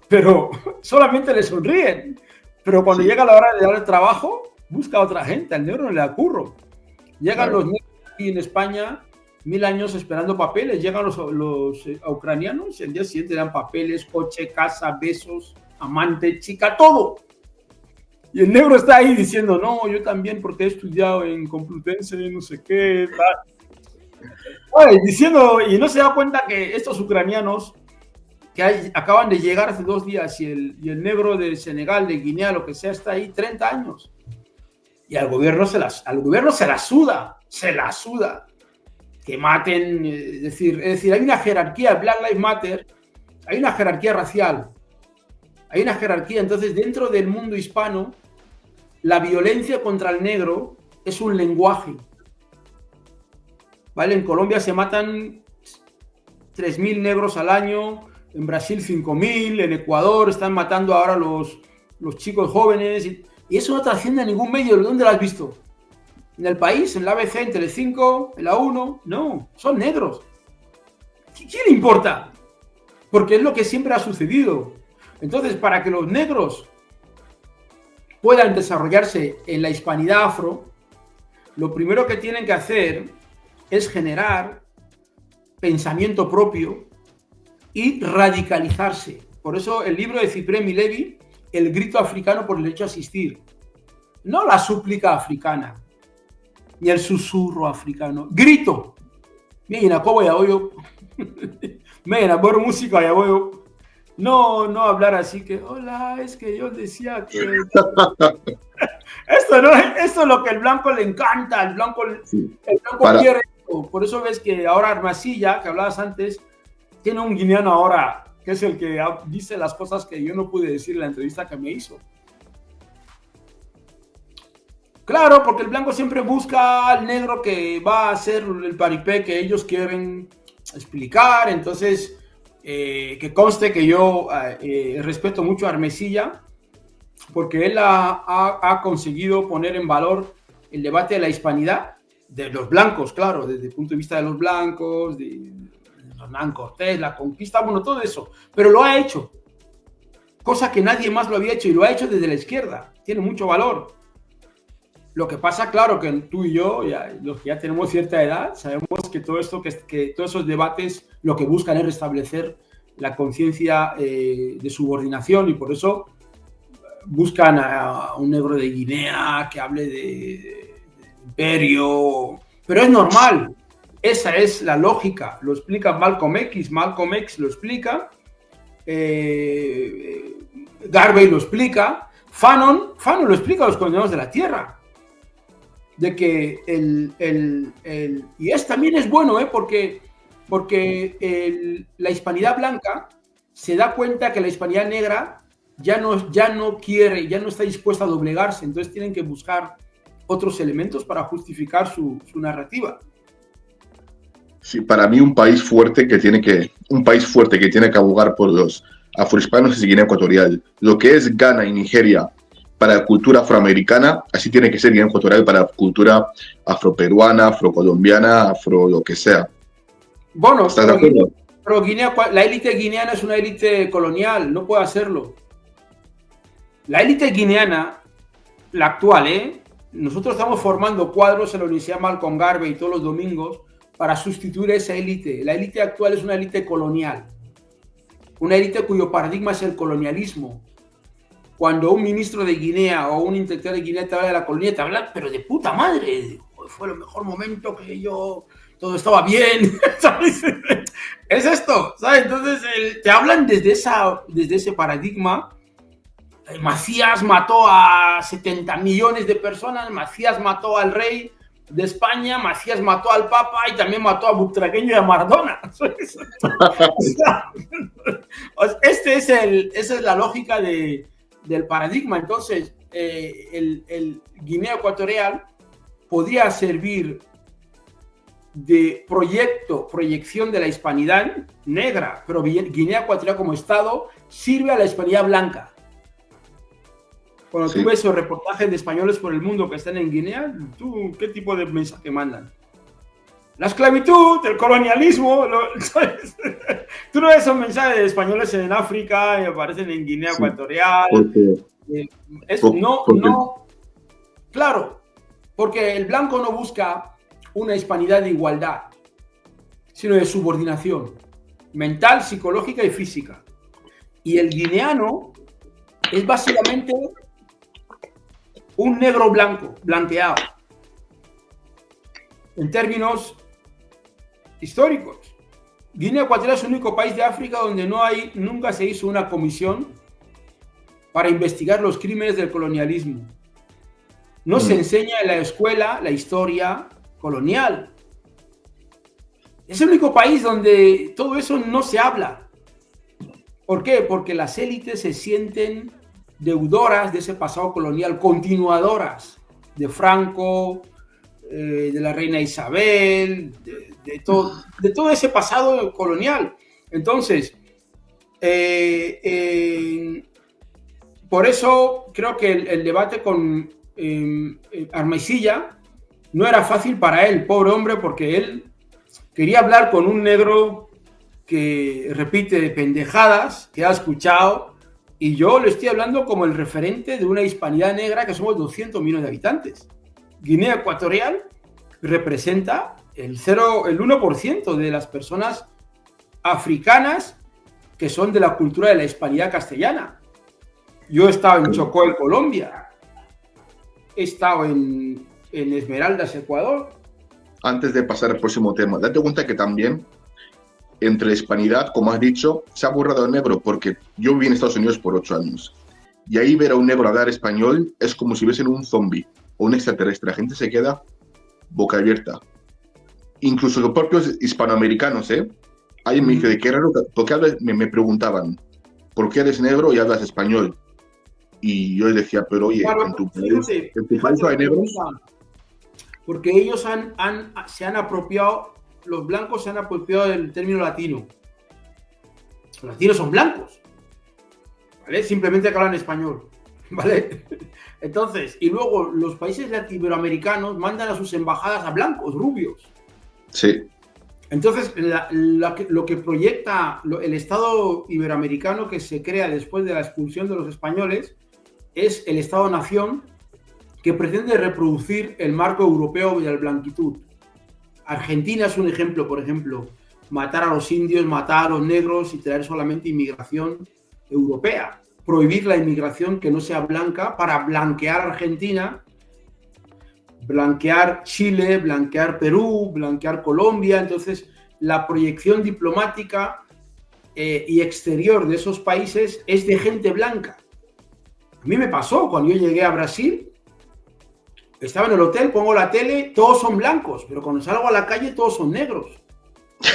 pero solamente le sonríen. Pero cuando llega la hora de dar el trabajo, busca a otra gente, al negro no le da curro. Llegan
Claro.
los negros aquí en España, 1000 años esperando papeles, llegan los ucranianos, el día siguiente dan papeles, coche, casa, besos, amante, chica, todo. Y el negro está ahí diciendo, no, yo también porque he estudiado en Complutense, no sé qué, tal. Ay, diciendo, y no se da cuenta que estos ucranianos que acaban de llegar hace 2 días y el negro de Senegal, de Guinea, lo que sea, está ahí 30 años. Y al gobierno se la suda. Que maten, es decir, hay una jerarquía, Black Lives Matter, hay una jerarquía racial, hay una jerarquía, entonces dentro del mundo hispano, la violencia contra el negro es un lenguaje, ¿vale? En Colombia se matan 3.000 negros al año, en Brasil 5.000, en Ecuador están matando ahora los chicos jóvenes, y eso no trasciende a ningún medio. ¿Dónde lo has visto? ¿En el país? ¿En la ABC? ¿En Telecinco? ¿En la 1? No, son negros. ¿Quién le importa? Porque es lo que siempre ha sucedido. Entonces, para que los negros puedan desarrollarse en la hispanidad afro, lo primero que tienen que hacer es generar pensamiento propio y radicalizarse. Por eso el libro de Cyprien Milevi, El grito africano por el derecho a existir, no la súplica africana, ni el susurro africano, grito. Mira, ¿cómo ya voy yo? Mira, por música ya voy yo. No hablar así que, hola, es que yo decía que... Esto es lo que el blanco le encanta, el blanco quiere esto. Por eso ves que ahora Armasilla, que hablabas antes, tiene un guineano ahora, que es el que dice las cosas que yo no pude decir en la entrevista que me hizo. Claro, porque el blanco siempre busca al negro que va a hacer el paripé que ellos quieren explicar. Entonces, que conste que yo respeto mucho a Armesilla, porque él ha conseguido poner en valor el debate de la hispanidad de los blancos, claro, desde el punto de vista de los blancos, de Hernán Cortés, la conquista, bueno, todo eso, pero lo ha hecho, cosa que nadie más lo había hecho, y lo ha hecho desde la izquierda, tiene mucho valor. Lo que pasa, claro, que tú y yo, los que ya tenemos cierta edad, sabemos que todo esto, que todos esos debates lo que buscan es restablecer la conciencia de subordinación, y por eso buscan a un negro de Guinea que hable de imperio, pero es normal, esa es la lógica, lo explica Malcolm X lo explica, Garvey lo explica, Fanon lo explica a los condenados de la tierra, de que y también es bueno, porque la hispanidad blanca se da cuenta que la hispanidad negra ya no quiere, ya no está dispuesta a doblegarse, entonces tienen que buscar otros elementos para justificar su narrativa.
Sí, para mí un país fuerte que tiene que abogar por los afrohispanos es Guinea Ecuatorial. Lo que es Ghana y Nigeria para la cultura afroamericana, así tiene que ser Guinea Ecuatorial para la cultura afroperuana, afrocolombiana, afro lo que sea.
Bueno,
¿Estás de acuerdo?
Pero la élite guineana es una élite colonial, no puede hacerlo. La élite guineana, la actual, nosotros estamos formando cuadros en la Universidad Malcolm Garvey todos los domingos para sustituir a esa élite. La élite actual es una élite colonial, una élite cuyo paradigma es el colonialismo. Cuando un ministro de Guinea o un intelectual de Guinea te habla de la colonia, te habla, pero de puta madre, fue el mejor momento que todo estaba bien, ¿sabes? Es esto, ¿sabes? Entonces te hablan desde ese paradigma. Macías mató a 70 millones de personas, Macías mató al rey de España, Macías mató al Papa y también mató a Butragueño y a Maradona. Esa es la lógica del paradigma. Entonces, el Guinea Ecuatorial podría servir de proyección de la hispanidad negra, pero Guinea Ecuatorial como Estado sirve a la hispanidad blanca. Cuando tú ves esos reportajes de españoles por el mundo que están en Guinea, ¿qué tipo de mensaje mandan? La esclavitud, el colonialismo, ¿sabes? Tú no ves esos mensajes de españoles en África y aparecen en Guinea Ecuatorial. Claro, porque el blanco no busca una hispanidad de igualdad, sino de subordinación mental, psicológica y física. Y el guineano es básicamente un negro blanco, blanqueado, en términos históricos. Guinea Ecuatorial es el único país de África donde nunca se hizo una comisión para investigar los crímenes del colonialismo. No se enseña en la escuela la historia colonial. Es el único país donde todo eso no se habla. ¿Por qué? Porque las élites se sienten deudoras de ese pasado colonial, continuadoras de Franco, de la reina Isabel, de todo ese pasado colonial. Entonces, por eso creo que el debate con Armeisilla no era fácil para él, pobre hombre, porque él quería hablar con un negro que repite pendejadas que ha escuchado, y yo le estoy hablando como el referente de una hispanidad negra que somos 200 millones de habitantes. Guinea Ecuatorial representa el 1% de las personas africanas que son de la cultura de la hispanidad castellana. Yo he estado en Chocó, en Colombia. He estado en Esmeraldas, Ecuador.
Antes de pasar al próximo tema, date cuenta que también entre la hispanidad, como has dicho, se ha borrado el negro, porque yo viví en Estados Unidos por 8 años y ahí ver a un negro hablar español es como si viesen un zombie o un extraterrestre. La gente se queda boca abierta. Incluso los propios hispanoamericanos, ahí me dice, ¿de qué raro? Porque me preguntaban, ¿por qué eres negro y hablas español? Y yo les decía, pero oye,
claro,
en tu país hay negros.
Porque ellos se han apropiado, los blancos se han apropiado del término latino. Los latinos son blancos, ¿vale? Simplemente que hablan español, ¿vale? Entonces, y luego los países latinoamericanos mandan a sus embajadas a blancos, rubios.
Sí.
Entonces, lo que proyecta el Estado iberoamericano que se crea después de la expulsión de los españoles es el Estado-nación que pretende reproducir el marco europeo de la blanquitud. Argentina es un ejemplo, por ejemplo, matar a los indios, matar a los negros y traer solamente inmigración europea. Prohibir la inmigración que no sea blanca para blanquear Argentina, blanquear Chile, blanquear Perú, blanquear Colombia. Entonces, la proyección diplomática y exterior de esos países es de gente blanca. A mí me pasó cuando yo llegué a Brasil, estaba en el hotel, pongo la tele, todos son blancos, pero cuando salgo a la calle todos son negros.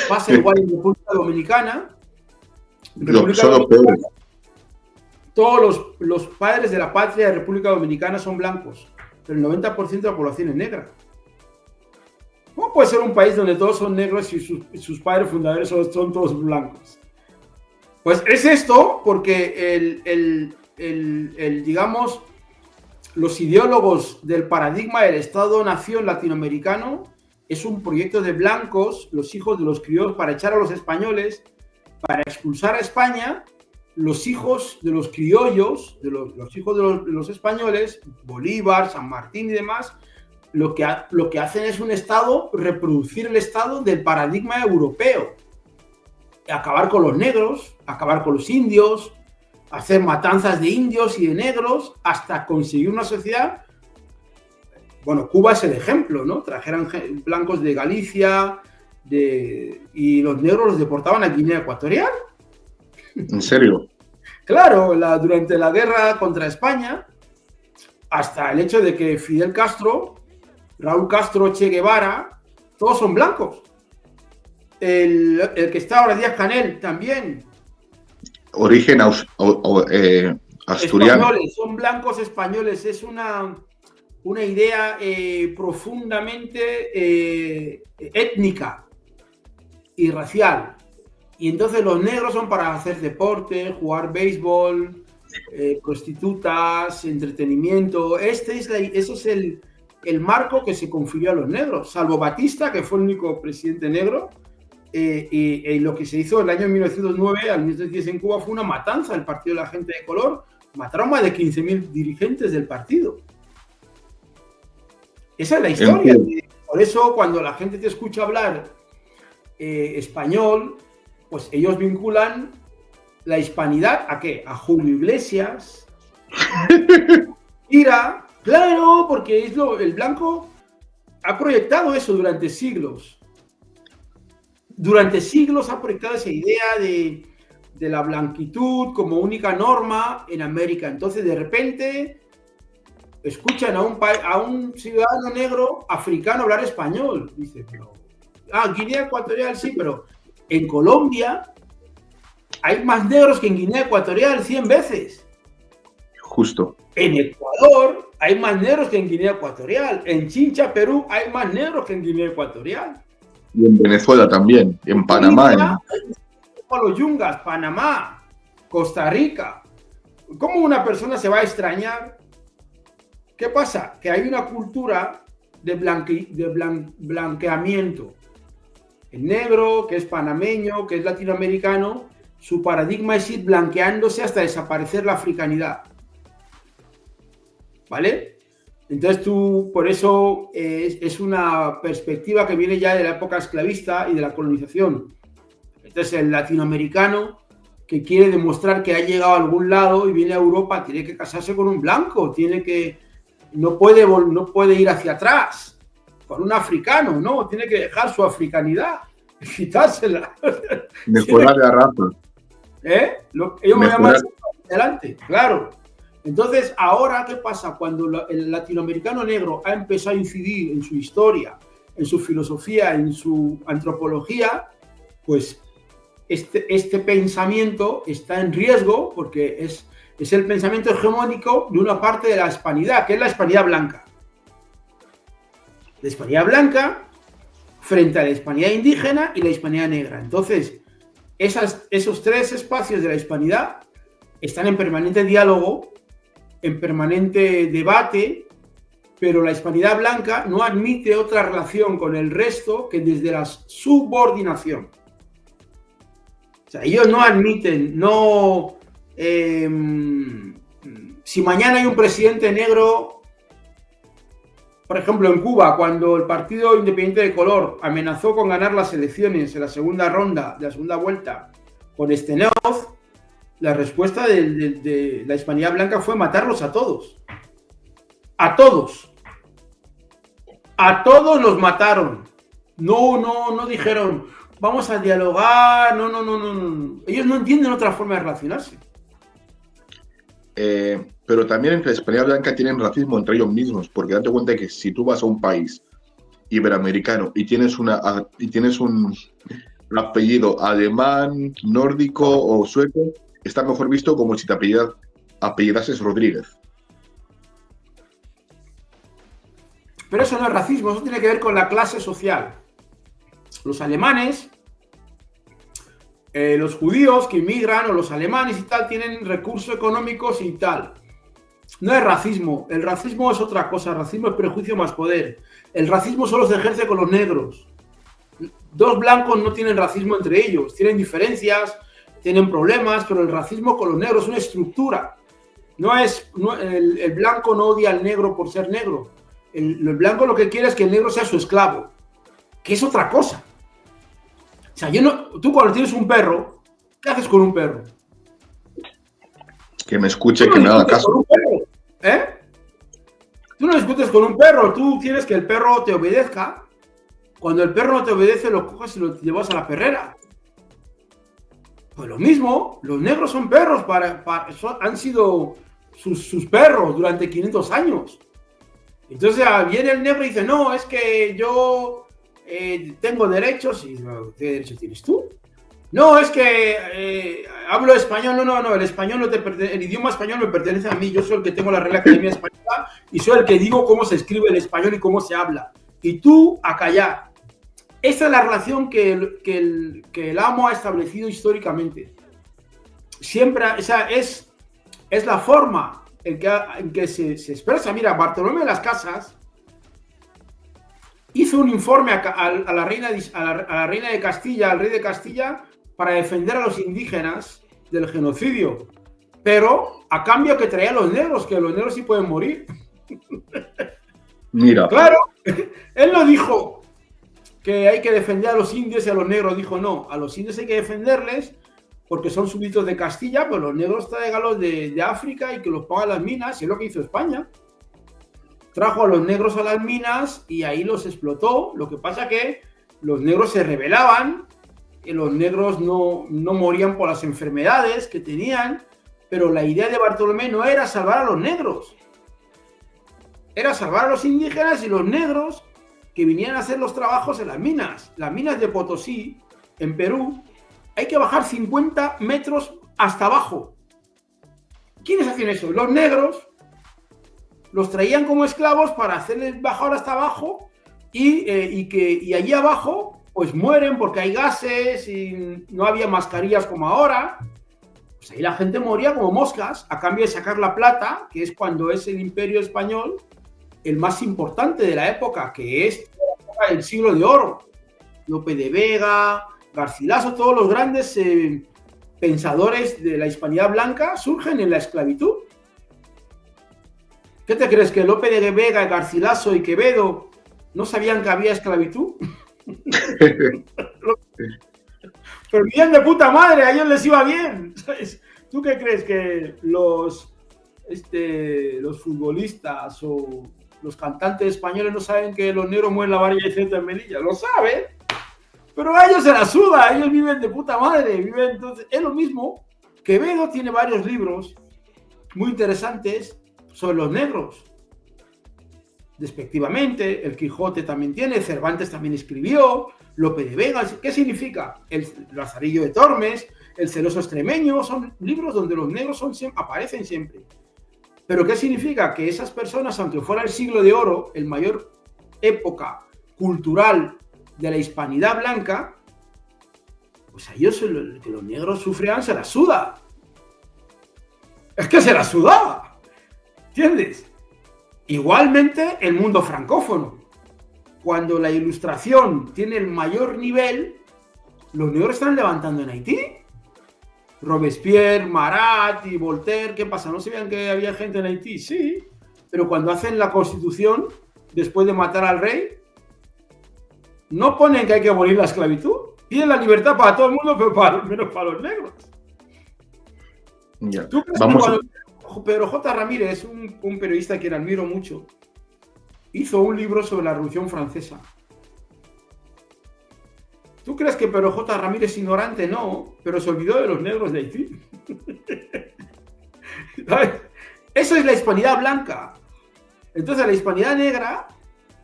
Pasa igual en República Dominicana. Todos los padres de la patria de República Dominicana son blancos, pero el 90% de la población es negra. ¿Cómo puede ser un país donde todos son negros y sus padres fundadores son todos blancos? Pues es esto porque digamos, los ideólogos del paradigma del Estado-nación latinoamericano es un proyecto de blancos, los hijos de los criollos, para echar a los españoles, para expulsar a España. Los hijos de los criollos, los hijos de los españoles, Bolívar, San Martín y demás, lo que hacen es un Estado, reproducir el Estado del paradigma europeo. Acabar con los negros, acabar con los indios, hacer matanzas de indios y de negros hasta conseguir una sociedad. Bueno, Cuba es el ejemplo, ¿no? Trajeron blancos de Galicia y los negros los deportaban a Guinea Ecuatorial.
¿En serio?
Claro, durante la guerra contra España, hasta el hecho de que Fidel Castro, Raúl Castro, Che Guevara, todos son blancos. El que está ahora, Díaz-Canel, también.
Origen asturiano.
Españoles, son blancos españoles. Es una idea profundamente étnica y racial. Y entonces los negros son para hacer deporte, jugar béisbol, prostitutas, entretenimiento. Ese es el marco que se confirió a los negros, salvo Batista, que fue el único presidente negro. Y lo que se hizo en el año 1909, al 1910 en Cuba, fue una matanza del Partido de la Gente de Color. Mataron más de 15.000 dirigentes del partido. Esa es la historia. Por eso cuando la gente te escucha hablar español, pues ellos vinculan la hispanidad ¿a qué? A Julio Iglesias. Mira, claro, porque el blanco ha proyectado eso durante siglos. Durante siglos ha proyectado esa idea de la blanquitud como única norma en América. Entonces, de repente, escuchan a un ciudadano negro africano hablar español. Dice, pero... Guinea Ecuatorial sí, pero en Colombia hay más negros que en Guinea Ecuatorial 100 veces.
Justo.
En Ecuador hay más negros que en Guinea Ecuatorial. En Chincha, Perú, hay más negros que en Guinea Ecuatorial.
Y en Venezuela también, en Panamá.
Los Yungas, Panamá, Costa Rica. ¿Cómo una persona se va a extrañar? ¿Qué pasa? Que hay una cultura de blanqueamiento. El negro, que es panameño, que es latinoamericano, su paradigma es ir blanqueándose hasta desaparecer la africanidad. ¿Vale? Entonces por eso es una perspectiva que viene ya de la época esclavista y de la colonización. Entonces el latinoamericano que quiere demostrar que ha llegado a algún lado y viene a Europa tiene que casarse con un blanco, no puede ir hacia atrás con un africano, no, tiene que dejar su africanidad, quitársela.
Mejorar la raza.
Ellos me llaman adelante, claro. Entonces, ahora, ¿qué pasa? Cuando el latinoamericano negro ha empezado a incidir en su historia, en su filosofía, en su antropología, pues este pensamiento está en riesgo porque es el pensamiento hegemónico de una parte de la hispanidad, que es la hispanidad blanca. La hispanidad blanca frente a la hispanidad indígena y la hispanidad negra. Entonces, esos tres espacios de la hispanidad están en permanente diálogo, en permanente debate, pero la hispanidad blanca no admite otra relación con el resto que desde la subordinación. O sea, ellos no admiten, si mañana hay un presidente negro, por ejemplo en Cuba, cuando el Partido Independiente de Color amenazó con ganar las elecciones en la segunda ronda, de la segunda vuelta, con Stenov, la respuesta de la hispanidad blanca fue matarlos a todos. A todos. A todos los mataron. No dijeron, vamos a dialogar, no. Ellos no entienden otra forma de relacionarse.
Pero también entre la hispanidad blanca tienen racismo entre ellos mismos, porque date cuenta que si tú vas a un país iberoamericano y tienes un apellido alemán, nórdico o sueco, está mejor visto como si te apellidases Rodríguez.
Pero eso no es racismo, eso tiene que ver con la clase social. Los alemanes, los judíos que inmigran o los alemanes y tal tienen recursos económicos y tal. No es racismo, el racismo es otra cosa, el racismo es prejuicio más poder. El racismo solo se ejerce con los negros. Dos blancos no tienen racismo entre ellos, tienen diferencias, tienen problemas, pero el racismo con los negros es una estructura. El blanco no odia al negro por ser negro. El blanco lo que quiere es que el negro sea su esclavo, que es otra cosa. O sea, tú cuando tienes un perro, ¿qué haces con un perro?
Que me escuche, que me haga caso.
Tú no discutes con un perro, tú quieres que el perro te obedezca. Cuando el perro no te obedece, lo coges y lo llevas a la perrera. Pues lo mismo, los negros son perros, han sido sus perros durante 500 años. Entonces viene el negro y dice, no, es que yo tengo derechos. Y ¿qué derechos tienes tú? No, es que hablo español. No, el idioma español me pertenece a mí. Yo soy el que tengo la Real Academia Española y soy el que digo cómo se escribe el español y cómo se habla. Y tú a callar. Esa es la relación que el amo ha establecido históricamente. Siempre, esa es la forma en que se expresa. Mira, Bartolomé de las Casas hizo un informe a la reina de Castilla, al rey de Castilla, para defender a los indígenas del genocidio. Pero a cambio que traía a los negros, que los negros sí pueden morir.
Mira,
Claro, él no dijo que hay que defender a los indios y a los negros, dijo no, a los indios hay que defenderles porque son súbditos de Castilla, pero los negros tráigalos de África y que los pongan las minas, y es lo que hizo España. Trajo a los negros a las minas y ahí los explotó. Lo que pasa que los negros se rebelaban, y los negros no morían por las enfermedades que tenían, pero la idea de Bartolomé no era salvar a los negros, era salvar a los indígenas y los negros que vinieran a hacer los trabajos en las minas de Potosí, en Perú. Hay que bajar 50 metros hasta abajo. ¿Quiénes hacían eso? Los negros. Los traían como esclavos para hacerles bajar hasta abajo y allí abajo pues mueren porque hay gases y no había mascarillas como ahora. Pues ahí la gente moría como moscas a cambio de sacar la plata, que es cuando es el Imperio Español el más importante de la época, que es la época del siglo de oro. Lope de Vega, Garcilaso, todos los grandes pensadores de la hispanidad blanca surgen en la esclavitud. ¿Qué te crees? ¿Que Lope de Vega, Garcilaso y Quevedo no sabían que había esclavitud? Pero vivían de puta madre, a ellos les iba bien. ¿Sabes? ¿Tú qué crees? ¿Que los futbolistas o los cantantes españoles no saben que los negros mueren la varilla de Ceuta en Melilla? Lo saben, pero a ellos se la suda, ellos viven de puta madre. Entonces, es lo mismo. Quevedo tiene varios libros muy interesantes sobre los negros, despectivamente. El Quijote también tiene, Cervantes también escribió, Lope de Vega. ¿Qué significa? El Lazarillo de Tormes, El celoso extremeño, son libros donde los negros aparecen siempre. ¿Pero qué significa? Que esas personas, aunque fuera el siglo de oro, el mayor época cultural de la hispanidad blanca, pues a ellos que los negros sufrían se la suda. Es que se la sudaba. ¿Entiendes? Igualmente el mundo francófono. Cuando la Ilustración tiene el mayor nivel, los negros están levantando en Haití. Robespierre, Marat y Voltaire, ¿qué pasa? ¿No sabían que había gente en Haití? Sí, pero cuando hacen la Constitución, después de matar al rey, no ponen que hay que abolir la esclavitud. Piden la libertad para todo el mundo, pero menos para los negros.
Ya.
¿Tú crees
Vamos
que cuando Pedro J. Ramírez, un periodista a quien admiro mucho, hizo un libro sobre la Revolución Francesa? ¿Tú crees que Pedro J. Ramírez es ignorante? No, pero se olvidó de los negros de Haití. ¿Sabes? Eso es la hispanidad blanca. Entonces, la hispanidad negra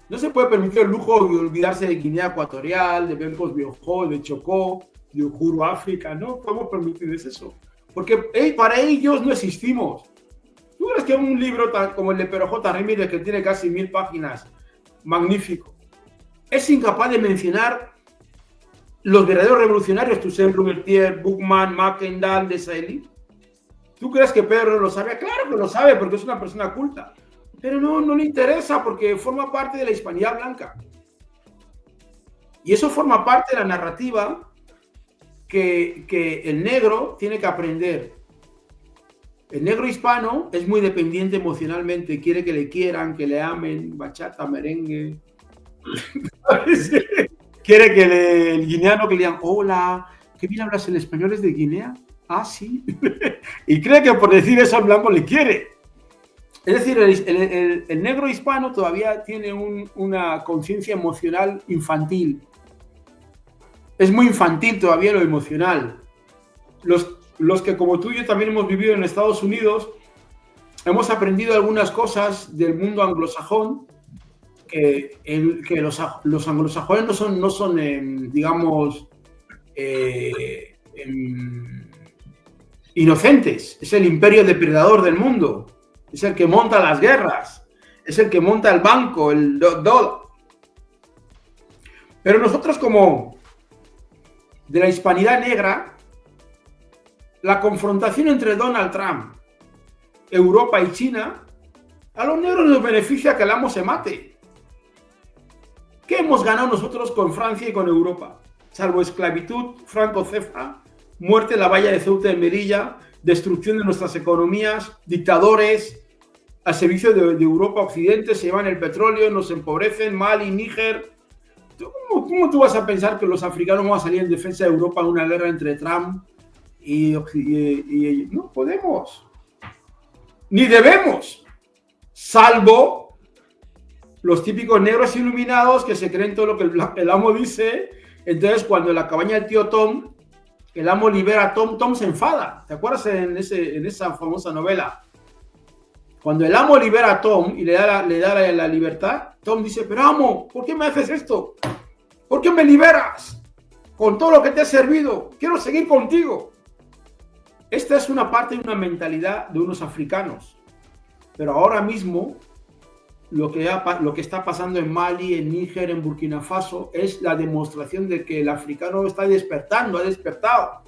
no se puede permitir el lujo de olvidarse de Guinea Ecuatorial, de Belcos Biojó, de Chocó, de Uhuru África. No podemos permitirles eso. Porque para ellos no existimos. ¿Tú crees que un libro como el de Pedro J. Ramírez, que tiene casi 1000 páginas, magnífico, es incapaz de mencionar los verdaderos revolucionarios, Toussaint Louverture, Buchmann, Mackendal, Desailly? ¿Tú crees que Pedro no lo sabe? Claro que lo sabe, porque es una persona culta. Pero no le interesa, porque forma parte de la hispanidad blanca. Y eso forma parte de la narrativa que el negro tiene que aprender. El negro hispano es muy dependiente emocionalmente, quiere que le quieran, que le amen, bachata, merengue. Quiere que el guineano que le digan, hola, ¿qué bien hablas el español? ¿Es de Guinea? Ah, sí. Y cree que por decir eso al blanco le quiere. Es decir, el negro hispano todavía tiene una conciencia emocional infantil. Es muy infantil todavía lo emocional. Los que como tú y yo también hemos vivido en Estados Unidos, hemos aprendido algunas cosas del mundo anglosajón, que los anglosajones no son digamos, inocentes. Es el imperio depredador del mundo. Es el que monta las guerras. Es el que monta el banco, el dólar. Pero nosotros, como de la hispanidad negra, la confrontación entre Donald Trump, Europa y China, a los negros nos beneficia que el amo se mate. ¿Qué hemos ganado nosotros con Francia y con Europa? Salvo esclavitud franco-cefra, muerte en la valla de Ceuta y Melilla, destrucción de nuestras economías, dictadores, al servicio de Europa Occidente, se llevan el petróleo, nos empobrecen, Mali, Níger. ¿Cómo tú vas a pensar que los africanos van a salir en defensa de Europa en una guerra entre Trump y no podemos, ni debemos, salvo los típicos negros iluminados que se creen todo lo que el amo dice. Entonces, cuando en la cabaña del tío Tom, el amo libera a Tom, Tom se enfada. ¿Te acuerdas en esa famosa novela? Cuando el amo libera a Tom y le da la libertad, Tom dice, pero amo, ¿por qué me haces esto? ¿Por qué me liberas? Con todo lo que te he servido, quiero seguir contigo. Esta es una parte de una mentalidad de unos africanos. Pero ahora mismo, lo que está pasando en Mali, en Níger, en Burkina Faso, es la demostración de que el africano está despertando, ha despertado.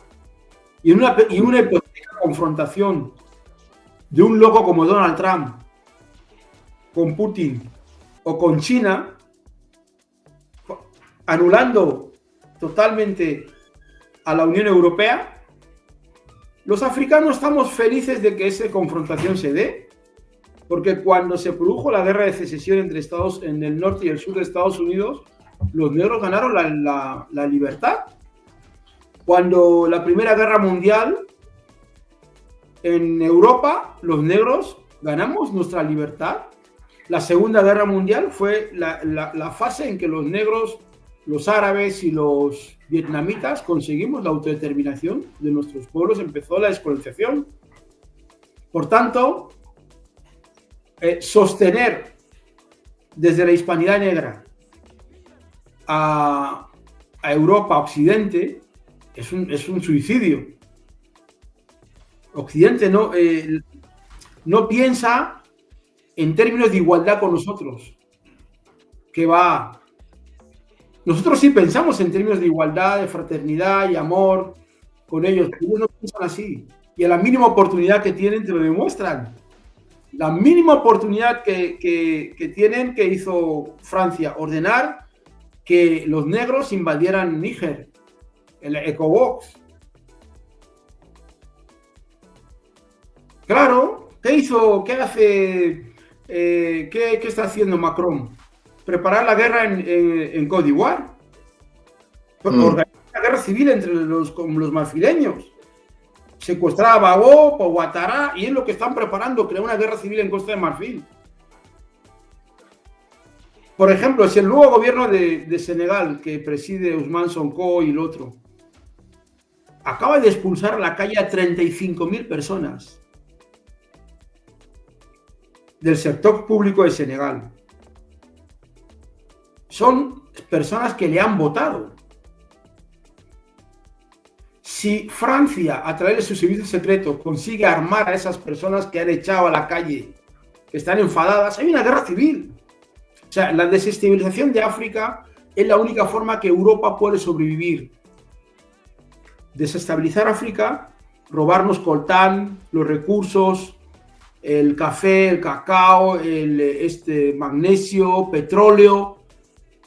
Y una hipotética confrontación de un loco como Donald Trump con Putin o con China, anulando totalmente a la Unión Europea, los africanos estamos felices de que esa confrontación se dé, porque cuando se produjo la guerra de secesión entre Estados en el norte y el sur de Estados Unidos, los negros ganaron la libertad. Cuando la Primera Guerra Mundial en Europa, los negros ganamos nuestra libertad. La Segunda Guerra Mundial fue la fase en que los negros, los árabes y los vietnamitas conseguimos la autodeterminación de nuestros pueblos, empezó la descolonización. Por tanto, sostener desde la hispanidad negra a Europa, a Occidente, es un suicidio. Occidente no piensa en términos de igualdad con nosotros. Nosotros sí pensamos en términos de igualdad, de fraternidad y amor con ellos. Ellos no piensan así. Y a la mínima oportunidad que tienen te lo demuestran. La mínima oportunidad que tienen, que hizo Francia, ordenar que los negros invadieran Níger, el ECOWAS. Claro, ¿qué hizo? ¿Qué hace? ¿Qué está haciendo Macron? Preparar la guerra en Côte d'Ivoire. Organizar una guerra civil entre los marfileños. Secuestrar a Gbagbo o Ouattara, y es lo que están preparando, crear una guerra civil en Costa de Marfil. Por ejemplo, si el nuevo gobierno de Senegal, que preside Ousmane Sonko y el otro, acaba de expulsar a la calle a 35.000 personas del sector público de Senegal. Son personas que le han votado. Si Francia, a través de su servicio secreto, consigue armar a esas personas que han echado a la calle, que están enfadadas, hay una guerra civil. O sea, la desestabilización de África es la única forma que Europa puede sobrevivir. Desestabilizar África, robarnos coltán, los recursos, el café, el cacao, magnesio, petróleo,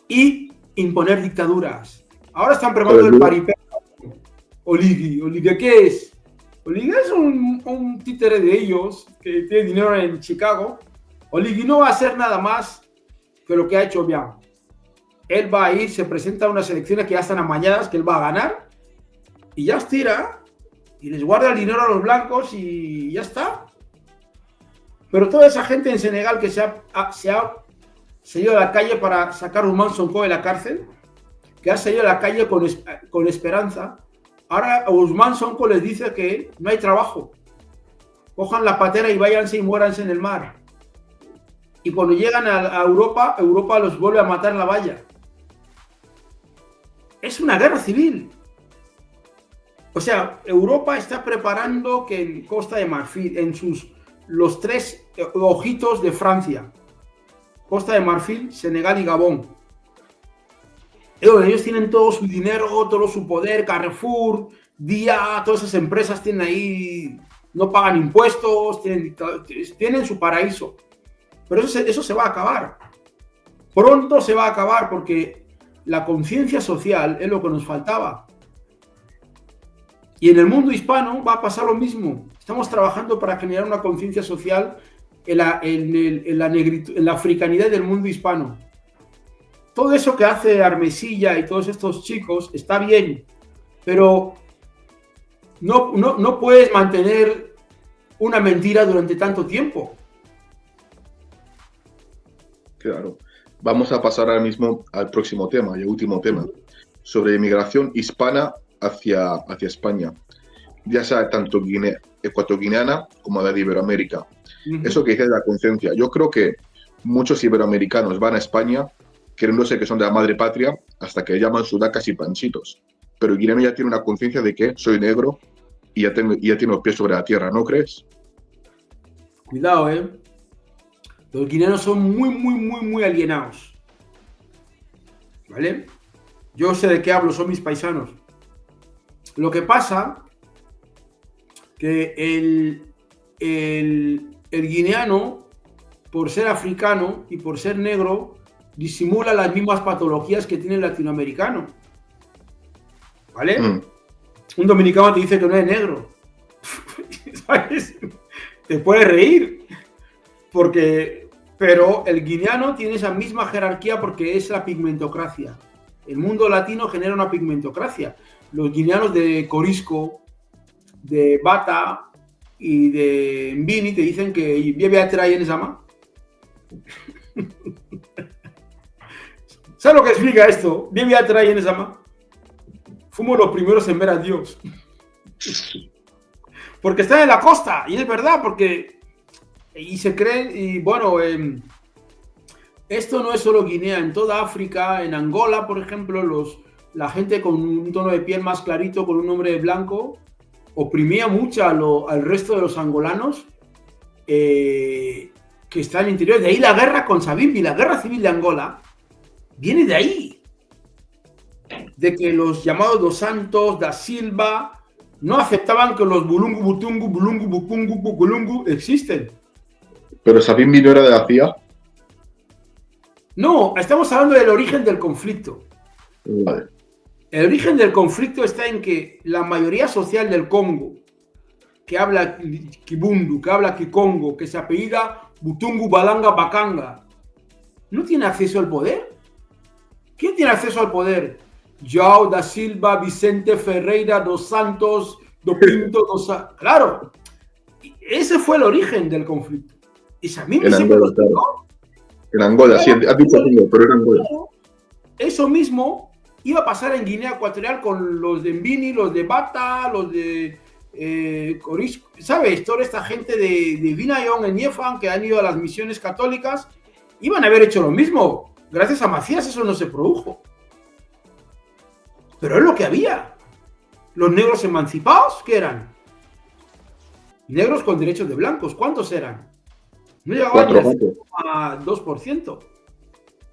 y imponer dictaduras. Ahora están preparando el paripé. Oligui, ¿qué es? Oligui es un títere de ellos que tiene dinero en Chicago. Oligui no va a hacer nada más que lo que ha hecho bien. Él va a ir, se presenta a unas elecciones que ya están amañadas, que él va a ganar, y ya estira, y les guarda el dinero a los blancos y ya está. Pero toda esa gente en Senegal que se ha ido a la calle para sacar a Ousmane Sonko de la cárcel, que ha salido a la calle con esperanza, ahora Ousmane Sonko les dice que no hay trabajo. Cojan la patera y váyanse y muéranse en el mar. Y cuando llegan a Europa, Europa los vuelve a matar en la valla. Es una guerra civil. O sea, Europa está preparando que en Costa de Marfil, en los tres ojitos de Francia, Costa de Marfil, Senegal y Gabón, ellos tienen todo su dinero, todo su poder, Carrefour, Dia, todas esas empresas tienen ahí, no pagan impuestos, tienen su paraíso. Pero eso se va a acabar. Pronto se va a acabar, porque la conciencia social es lo que nos faltaba. Y en el mundo hispano va a pasar lo mismo. Estamos trabajando para generar una conciencia social en la africanidad del mundo hispano. Todo eso que hace Armesilla y todos estos chicos está bien, pero no puedes mantener una mentira durante tanto tiempo.
Claro. Vamos a pasar ahora mismo al próximo tema y último tema, sobre inmigración hispana hacia España, ya sea tanto ecuatoguineana como de Iberoamérica. Eso que dice de la conciencia. Yo creo que muchos iberoamericanos van a España creyéndose que son de la madre patria hasta que llaman sudacas y panchitos. Pero el guineano ya tiene una conciencia de que soy negro y ya tiene los pies sobre la tierra, ¿no crees?
Cuidado, Los guineanos son muy alienados. ¿Vale? Yo sé de qué hablo, son mis paisanos. Lo que pasa que el guineano, por ser africano y por ser negro, disimula las mismas patologías que tiene el latinoamericano. ¿Vale? Un dominicano te dice que no es negro. ¿Sabes? Te puedes reír. Pero el guineano tiene esa misma jerarquía porque es la pigmentocracia. El mundo latino genera una pigmentocracia. Los guineanos de Corisco, de Bata y de Mbini te dicen que vive atrás en esa mano. ¿Sabes lo que explica esto? Vive atrás en esa mano. Fuimos los primeros en ver a Dios. Porque están en la costa, y es verdad, porque... Y se creen, y bueno, esto no es solo Guinea, en toda África, en Angola, por ejemplo, la gente con un tono de piel más clarito, con un nombre blanco, oprimía mucho al resto de los angolanos que están en el interior. De ahí la guerra con Savimbi, la guerra civil de Angola, viene de ahí. De que los llamados Dos Santos, da Silva, no aceptaban que los Bulungu, Butungu, Bulungu, Bupungu, Bukulungu existen.
¿Pero Savimbi no era de la CIA?
No, estamos hablando del origen del conflicto.
Vale.
El origen del conflicto está en que la mayoría social del Congo, que habla Kibundu, que habla Kikongo, que se apellida Butungu, Balanga, Bakanga, no tiene acceso al poder. ¿Quién tiene acceso al poder? João da Silva, Vicente Ferreira, Dos Santos, Do Pinto, Claro, ese fue el origen del conflicto. Y Savimbi siempre lo explicó.
En Angola, sí, has dicho Congo, pero en Angola.
Eso mismo iba a pasar en Guinea Ecuatorial con los de Mbini, los de Bata, los de Corisco. ¿Sabes? Toda esta gente de Vinayón, en Niefan, que han ido a las misiones católicas, iban a haber hecho lo mismo. Gracias a Macías eso no se produjo. Pero es lo que había. Los negros emancipados, ¿qué eran? Negros con derechos de blancos, ¿cuántos eran? No llegaban al 2%.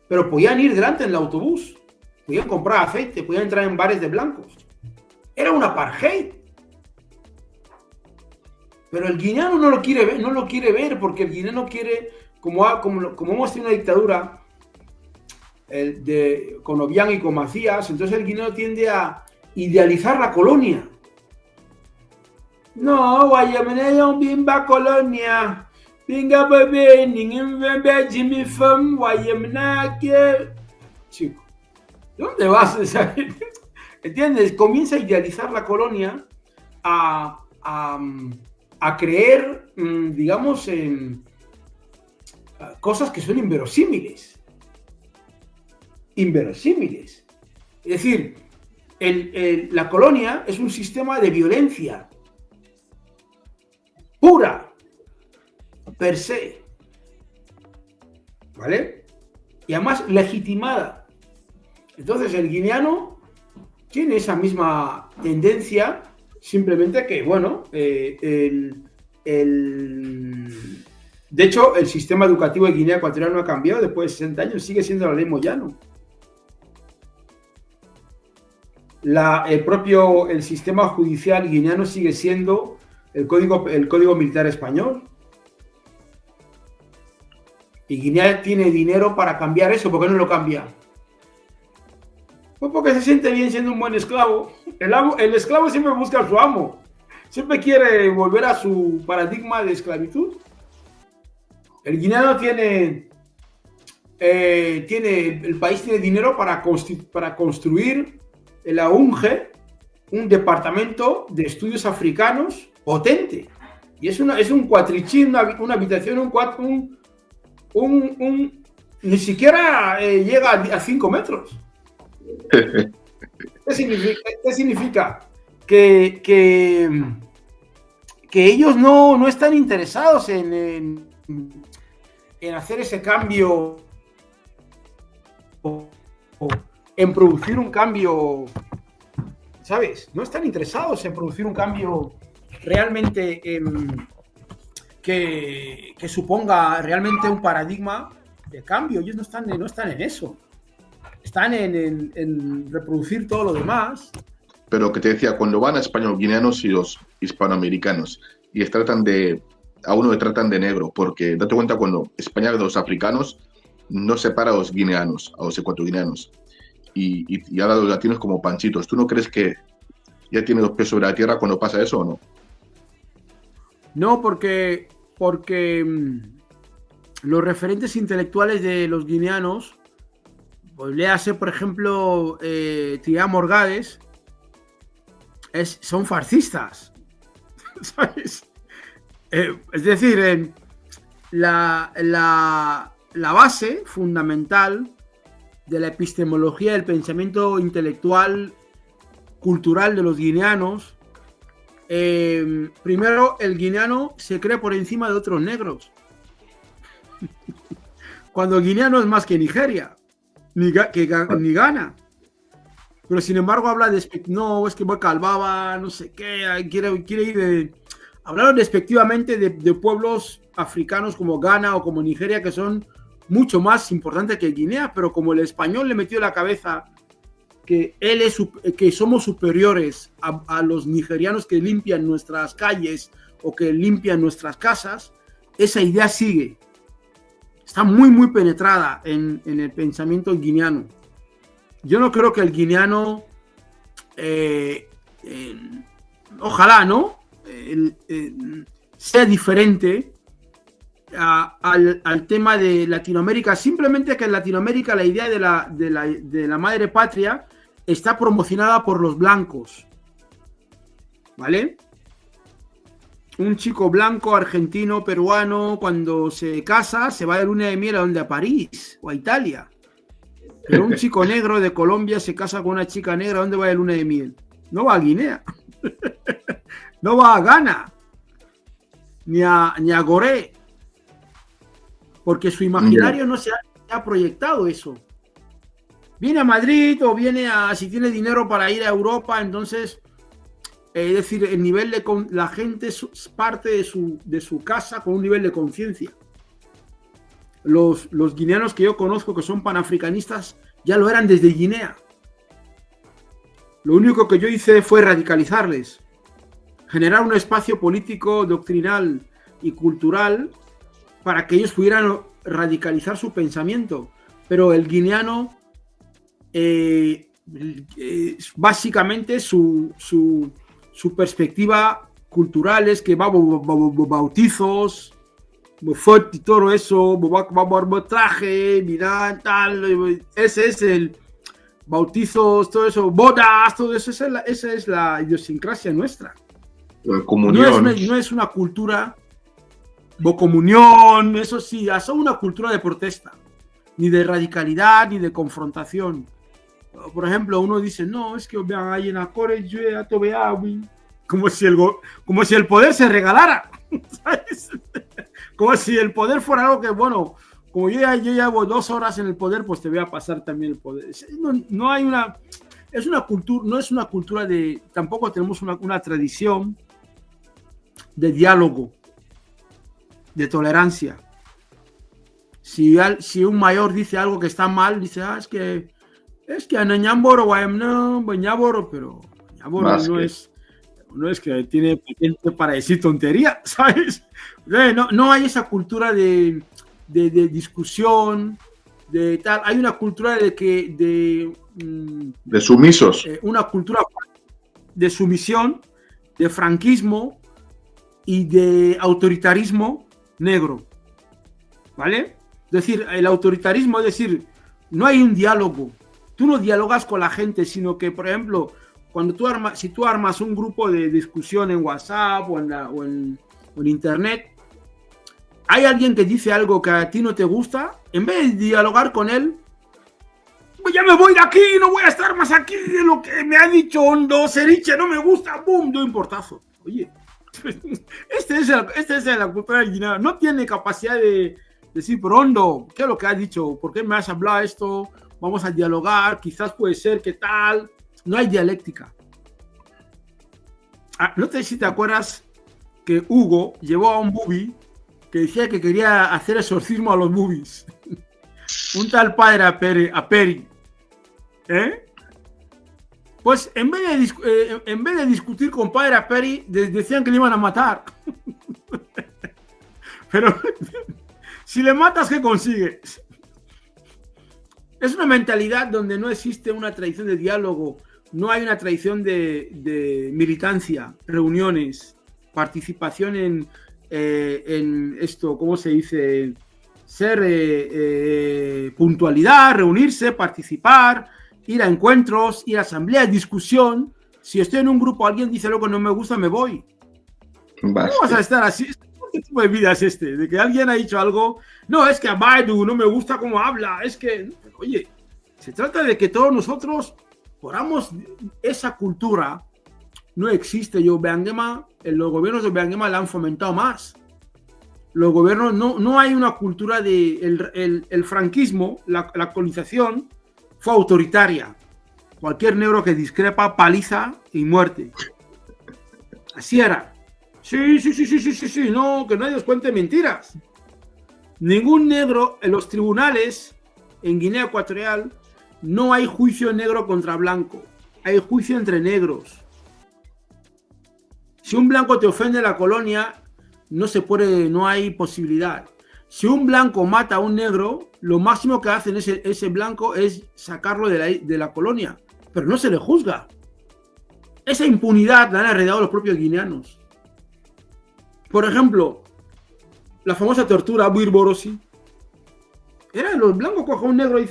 Pero podían ir delante en el autobús, podían comprar aceite, podían entrar en bares de blancos. Era un apartheid. Pero el guineano no lo quiere ver porque el guineano quiere, como hemos tenido una dictadura con Obiang y con Macías, entonces el guineano tiende a idealizar la colonia. No, Guayameneyo bimba colonia. Venga, bebé, ningún bebé, Jimmy Fum, Guayamnaque. Chico, ¿dónde vas? ¿Entiendes? Comienza a idealizar la colonia, a creer, digamos, en cosas que son inverosímiles. Inverosímiles. Es decir, la colonia es un sistema de violencia pura. Per se, ¿vale? Y además legitimada. Entonces el guineano tiene esa misma tendencia, simplemente que, bueno, de hecho el sistema educativo de Guinea Ecuatorial no ha cambiado después de 60 años, sigue siendo la ley Moyano. El sistema judicial guineano sigue siendo el código militar español. Y Guinea tiene dinero para cambiar eso. ¿Por qué no lo cambia? Pues porque se siente bien siendo un buen esclavo. El esclavo siempre busca a su amo. Siempre quiere volver a su paradigma de esclavitud. El guineano el país tiene dinero para construir en la UNGE un departamento de estudios africanos potente. Y es un cuatrichín, una habitación, ni siquiera llega a 5 metros. ¿Qué significa? Que ellos no están interesados en hacer ese cambio, en producir un cambio, ¿sabes? No están interesados en producir un cambio realmente que suponga realmente un paradigma de cambio. Ellos no están en eso. Están en reproducir todo lo demás.
Pero que te decía, cuando van a español guineanos y los hispanoamericanos y a uno le tratan de negro, porque date cuenta, cuando España de los africanos no separa a los guineanos, a los ecuatoguineanos, y ahora los latinos como panchitos. ¿Tú no crees que ya tiene los pies sobre la tierra cuando pasa eso o no?
No, porque los referentes intelectuales de los guineanos, pues léase, por ejemplo, Trián Morgades, son fascistas, ¿sabes? Es decir, la base fundamental de la epistemología del pensamiento intelectual cultural de los guineanos, primero, el guineano se cree por encima de otros negros, cuando el guineano es más que Nigeria, ni Ghana. Pero sin embargo habla no, es que voy calvaba, no sé qué, quiere ir hablar despectivamente de pueblos africanos como Ghana o como Nigeria, que son mucho más importantes que Guinea, pero como el español le metió en la cabeza que que somos superiores a los nigerianos que limpian nuestras calles o que limpian nuestras casas, esa idea sigue. Está muy, muy penetrada en el pensamiento guineano. Yo no creo que el guineano, ojalá, ¿no? Sea diferente al tema de Latinoamérica. Simplemente que en Latinoamérica la idea de la madre patria está promocionada por los blancos, ¿vale? Un chico blanco, argentino, peruano, cuando se casa, se va de luna de miel a París o a Italia. Pero un chico negro de Colombia se casa con una chica negra, ¿dónde va de luna de miel? No va a Guinea, no va a Ghana, ni a Goré, porque su imaginario no se ha proyectado eso. Viene a Madrid o si tiene dinero para ir a Europa, entonces, es decir, el nivel de la gente parte de su casa con un nivel de conciencia. Los guineanos que yo conozco que son panafricanistas ya lo eran desde Guinea. Lo único que yo hice fue radicalizarles, generar un espacio político, doctrinal y cultural para que ellos pudieran radicalizar su pensamiento. Pero el guineano, básicamente su perspectiva cultural es que va a bautizos, y todo eso, va a traje, mira, tal, ese es el bautizos, todo eso, bodas, todo eso, esa es la idiosincrasia nuestra.
Comunión.
No es una cultura, comunión, eso sí, es una cultura de protesta, ni de radicalidad, ni de confrontación. Por ejemplo, uno dice, no, es que vean ahí en la core, yo ya tuve agua, como si el poder se regalara, ¿sabes? Como si el poder fuera algo que, bueno, como yo llevo 2 horas en el poder, pues te voy a pasar también el poder. No hay una cultura, no es una cultura de, tampoco tenemos una tradición de diálogo, de tolerancia. Si un mayor dice algo que está mal, dice, es que Anañamboro, pero no es que tiene patente para decir tontería, ¿sabes? No hay esa cultura de discusión, de tal. Hay una cultura de
sumisos.
Una cultura de sumisión, de franquismo y de autoritarismo negro. ¿vale? Es decir, el autoritarismo, es decir, no hay un diálogo. Tú no dialogas con la gente, sino que, por ejemplo, cuando si tú armas un grupo de discusión en WhatsApp o en Internet, hay alguien que dice algo que a ti no te gusta, en vez de dialogar con él, pues ya me voy de aquí, no voy a estar más aquí, de lo que me ha dicho Hondo Seriche, no me gusta, ¡boom!, doy un portazo. Oye, este es la cultura del guineano, no tiene capacidad de decir, pero Hondo, ¿qué es lo que has dicho? ¿Por qué me has hablado esto? Vamos a dialogar, quizás puede ser, ¿qué tal? No hay dialéctica. No sé si te acuerdas que Hugo llevó a un bubi que decía que quería hacer exorcismo a los bubis. Un tal padre Aperi. Pues en vez de discutir con padre Aperi, decían que le iban a matar. Pero si le matas, ¿qué consigues? Es una mentalidad donde no existe una tradición de diálogo, no hay una tradición de militancia, reuniones, participación en esto, ¿cómo se dice? Ser puntualidad, reunirse, participar, ir a encuentros, ir a asambleas, discusión. Si estoy en un grupo, alguien dice algo que no me gusta, me voy. ¿Cómo vas a estar así? ¿Qué tipo de vida es este? De que alguien ha dicho algo, no, es que a Baidu no me gusta cómo habla, es que, oye, se trata de que todos nosotros poramos esa cultura. No existe. Los gobiernos de Beangema la han fomentado más. Los gobiernos, no hay una cultura de el franquismo, la colonización fue autoritaria. Cualquier negro que discrepa, paliza y muerte. Así era. Sí, no, que nadie os cuente mentiras. Ningún negro en los tribunales en Guinea Ecuatorial no hay juicio negro contra blanco. Hay juicio entre negros. Si un blanco te ofende en la colonia, no hay posibilidad. Si un blanco mata a un negro, lo máximo que hacen ese blanco es sacarlo de la colonia, pero no se le juzga. Esa impunidad la han heredado los propios guineanos. Por ejemplo, la famosa tortura Buirborosi. Los blancos cogen a un negro y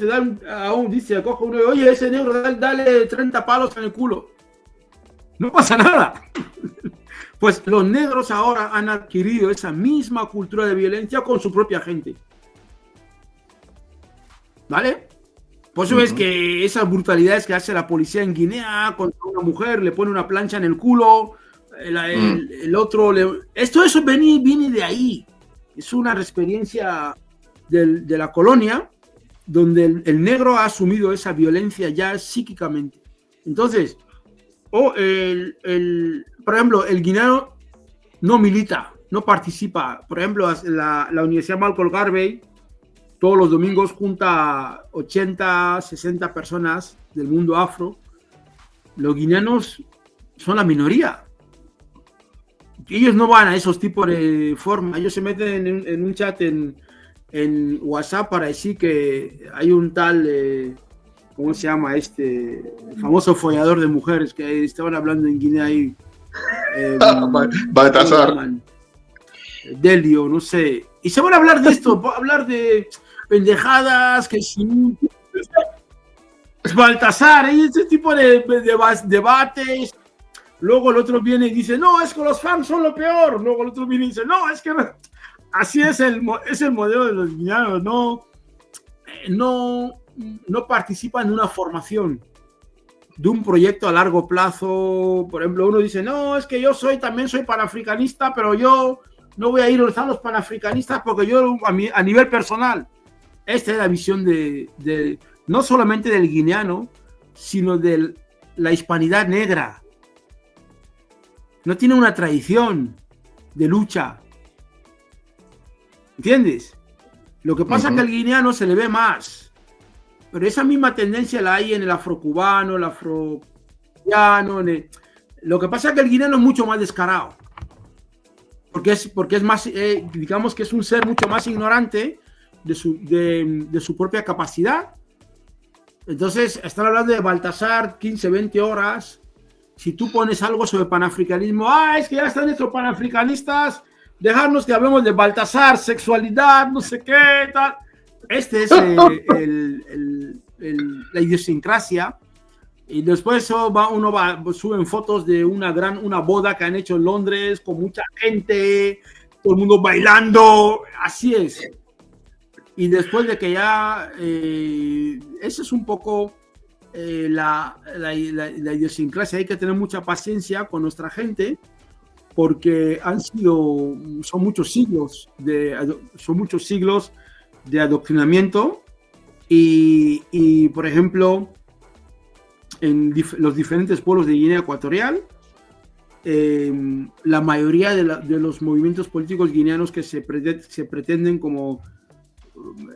coge un negro, oye, ese negro, dale 30 palos en el culo. No pasa nada. Pues los negros ahora han adquirido esa misma cultura de violencia con su propia gente. ¿Vale? Por eso es que esas brutalidades que hace la policía en Guinea contra una mujer, le pone una plancha en el culo, el otro... Eso viene de ahí. Es una experiencia de la colonia donde el negro ha asumido esa violencia ya psíquicamente. Entonces, por ejemplo, el guineano no milita, no participa. Por ejemplo, la Universidad Malcolm Garvey todos los domingos junta 80, 60 personas del mundo afro. Los guineanos son la minoría. Ellos no van a esos tipos de forma. Ellos se meten en un chat en WhatsApp para decir que hay un tal... ¿cómo se llama el famoso follador de mujeres que estaban hablando en Guinea ahí?
Baltasar.
Delio, no sé. Y se van a hablar de esto, hablar de pendejadas, que si... Baltasar, y ese tipo de debates. Luego el otro viene y dice, no, es que los fans son lo peor. Luego el otro viene y dice, no, es que... Así es el modelo de los guineanos, no participan en una formación de un proyecto a largo plazo. Por ejemplo, uno dice, no, es que yo también soy panafricanista, pero yo no voy a ir a los panafricanistas porque yo a nivel personal. Esta es la visión de no solamente del guineano, sino de la hispanidad negra. No tiene una tradición de lucha. ¿Entiendes? Lo que pasa es que al guineano se le ve más. Pero esa misma tendencia la hay en el afrocubano, el afrocolombiano. Lo que pasa es que el guineano es mucho más descarado. Porque es más, digamos que es un ser mucho más ignorante de su propia capacidad. Entonces, están hablando de Baltasar 15, 20 horas. Si tú pones algo sobre panafricanismo, es que ya están estos panafricanistas dejarnos que hablemos de Baltasar, sexualidad, no sé qué, tal. Este es la idiosincrasia. Y después suben fotos de una boda que han hecho en Londres con mucha gente, todo el mundo bailando, así es. Y después de que ya, esa es un poco la idiosincrasia. Hay que tener mucha paciencia con nuestra gente, porque son muchos siglos de adoctrinamiento y por ejemplo, en los diferentes pueblos de Guinea Ecuatorial, la mayoría de los movimientos políticos guineanos que se pretenden como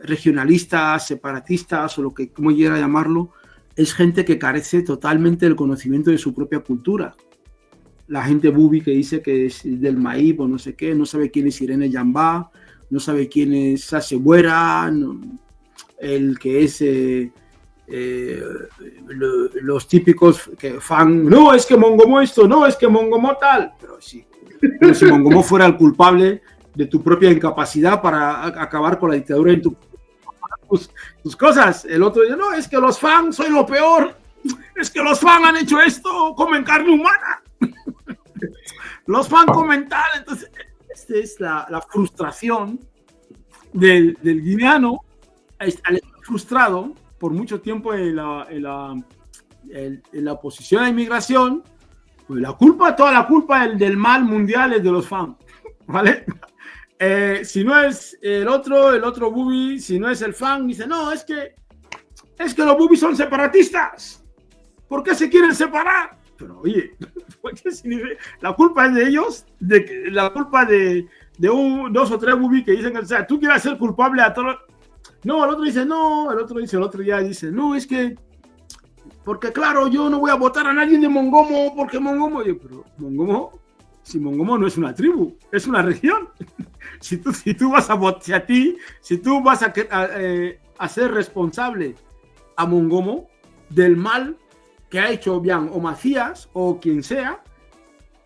regionalistas, separatistas o como quiera llamarlo, es gente que carece totalmente del conocimiento de su propia cultura. La gente bubi que dice que es del Maíz o no sé qué, no sabe quién es Irene Yambá, no sabe quién es Sase Buera, el que es los típicos que fan, no, es que Mongomo esto, no, es que Mongomo tal, pero sí, como si Mongomo fuera el culpable de tu propia incapacidad para acabar con la dictadura en tus cosas. El otro dice, no, es que los fans soy lo peor, es que los fans han hecho esto, comen carne humana. Los fans comen tal. Entonces, esta es la frustración del guineano al estar frustrado por mucho tiempo en la oposición a la inmigración. Pues toda la culpa del mal mundial es de los fans, ¿vale? Si no es el otro bubi, si no es el fan, dice, no, es que los bubis son separatistas. ¿Por qué se quieren separar? Pero oye, la culpa es de ellos, la culpa de dos o tres bubis que dicen, o sea, tú quieres ser culpable a todos. No, el otro día dice, no, es que, porque claro, yo no voy a votar a nadie de Mongomo, porque Mongomo, pero Mongomo, si Mongomo no es una tribu, es una región. Si tú vas a votar si tú vas a ser responsable a Mongomo del mal que ha hecho Obiang o Macías o quien sea,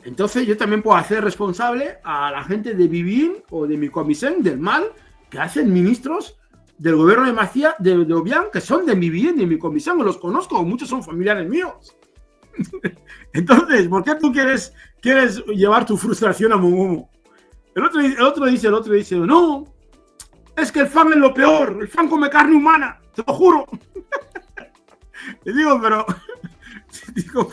entonces yo también puedo hacer responsable a la gente de Vivín o de mi comisión del mal que hacen ministros del gobierno de Macías, de Obiang, que son de mi Vivín, de mi comisión, los conozco, muchos son familiares míos. Entonces, ¿por qué tú quieres llevar tu frustración a Mongomo? El otro dice, no, es que el fan es lo peor, el fan come carne humana, te lo juro. Le digo,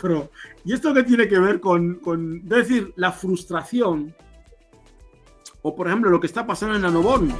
pero, ¿y esto qué tiene que ver con decir, la frustración? O, por ejemplo, lo que está pasando en Annobón.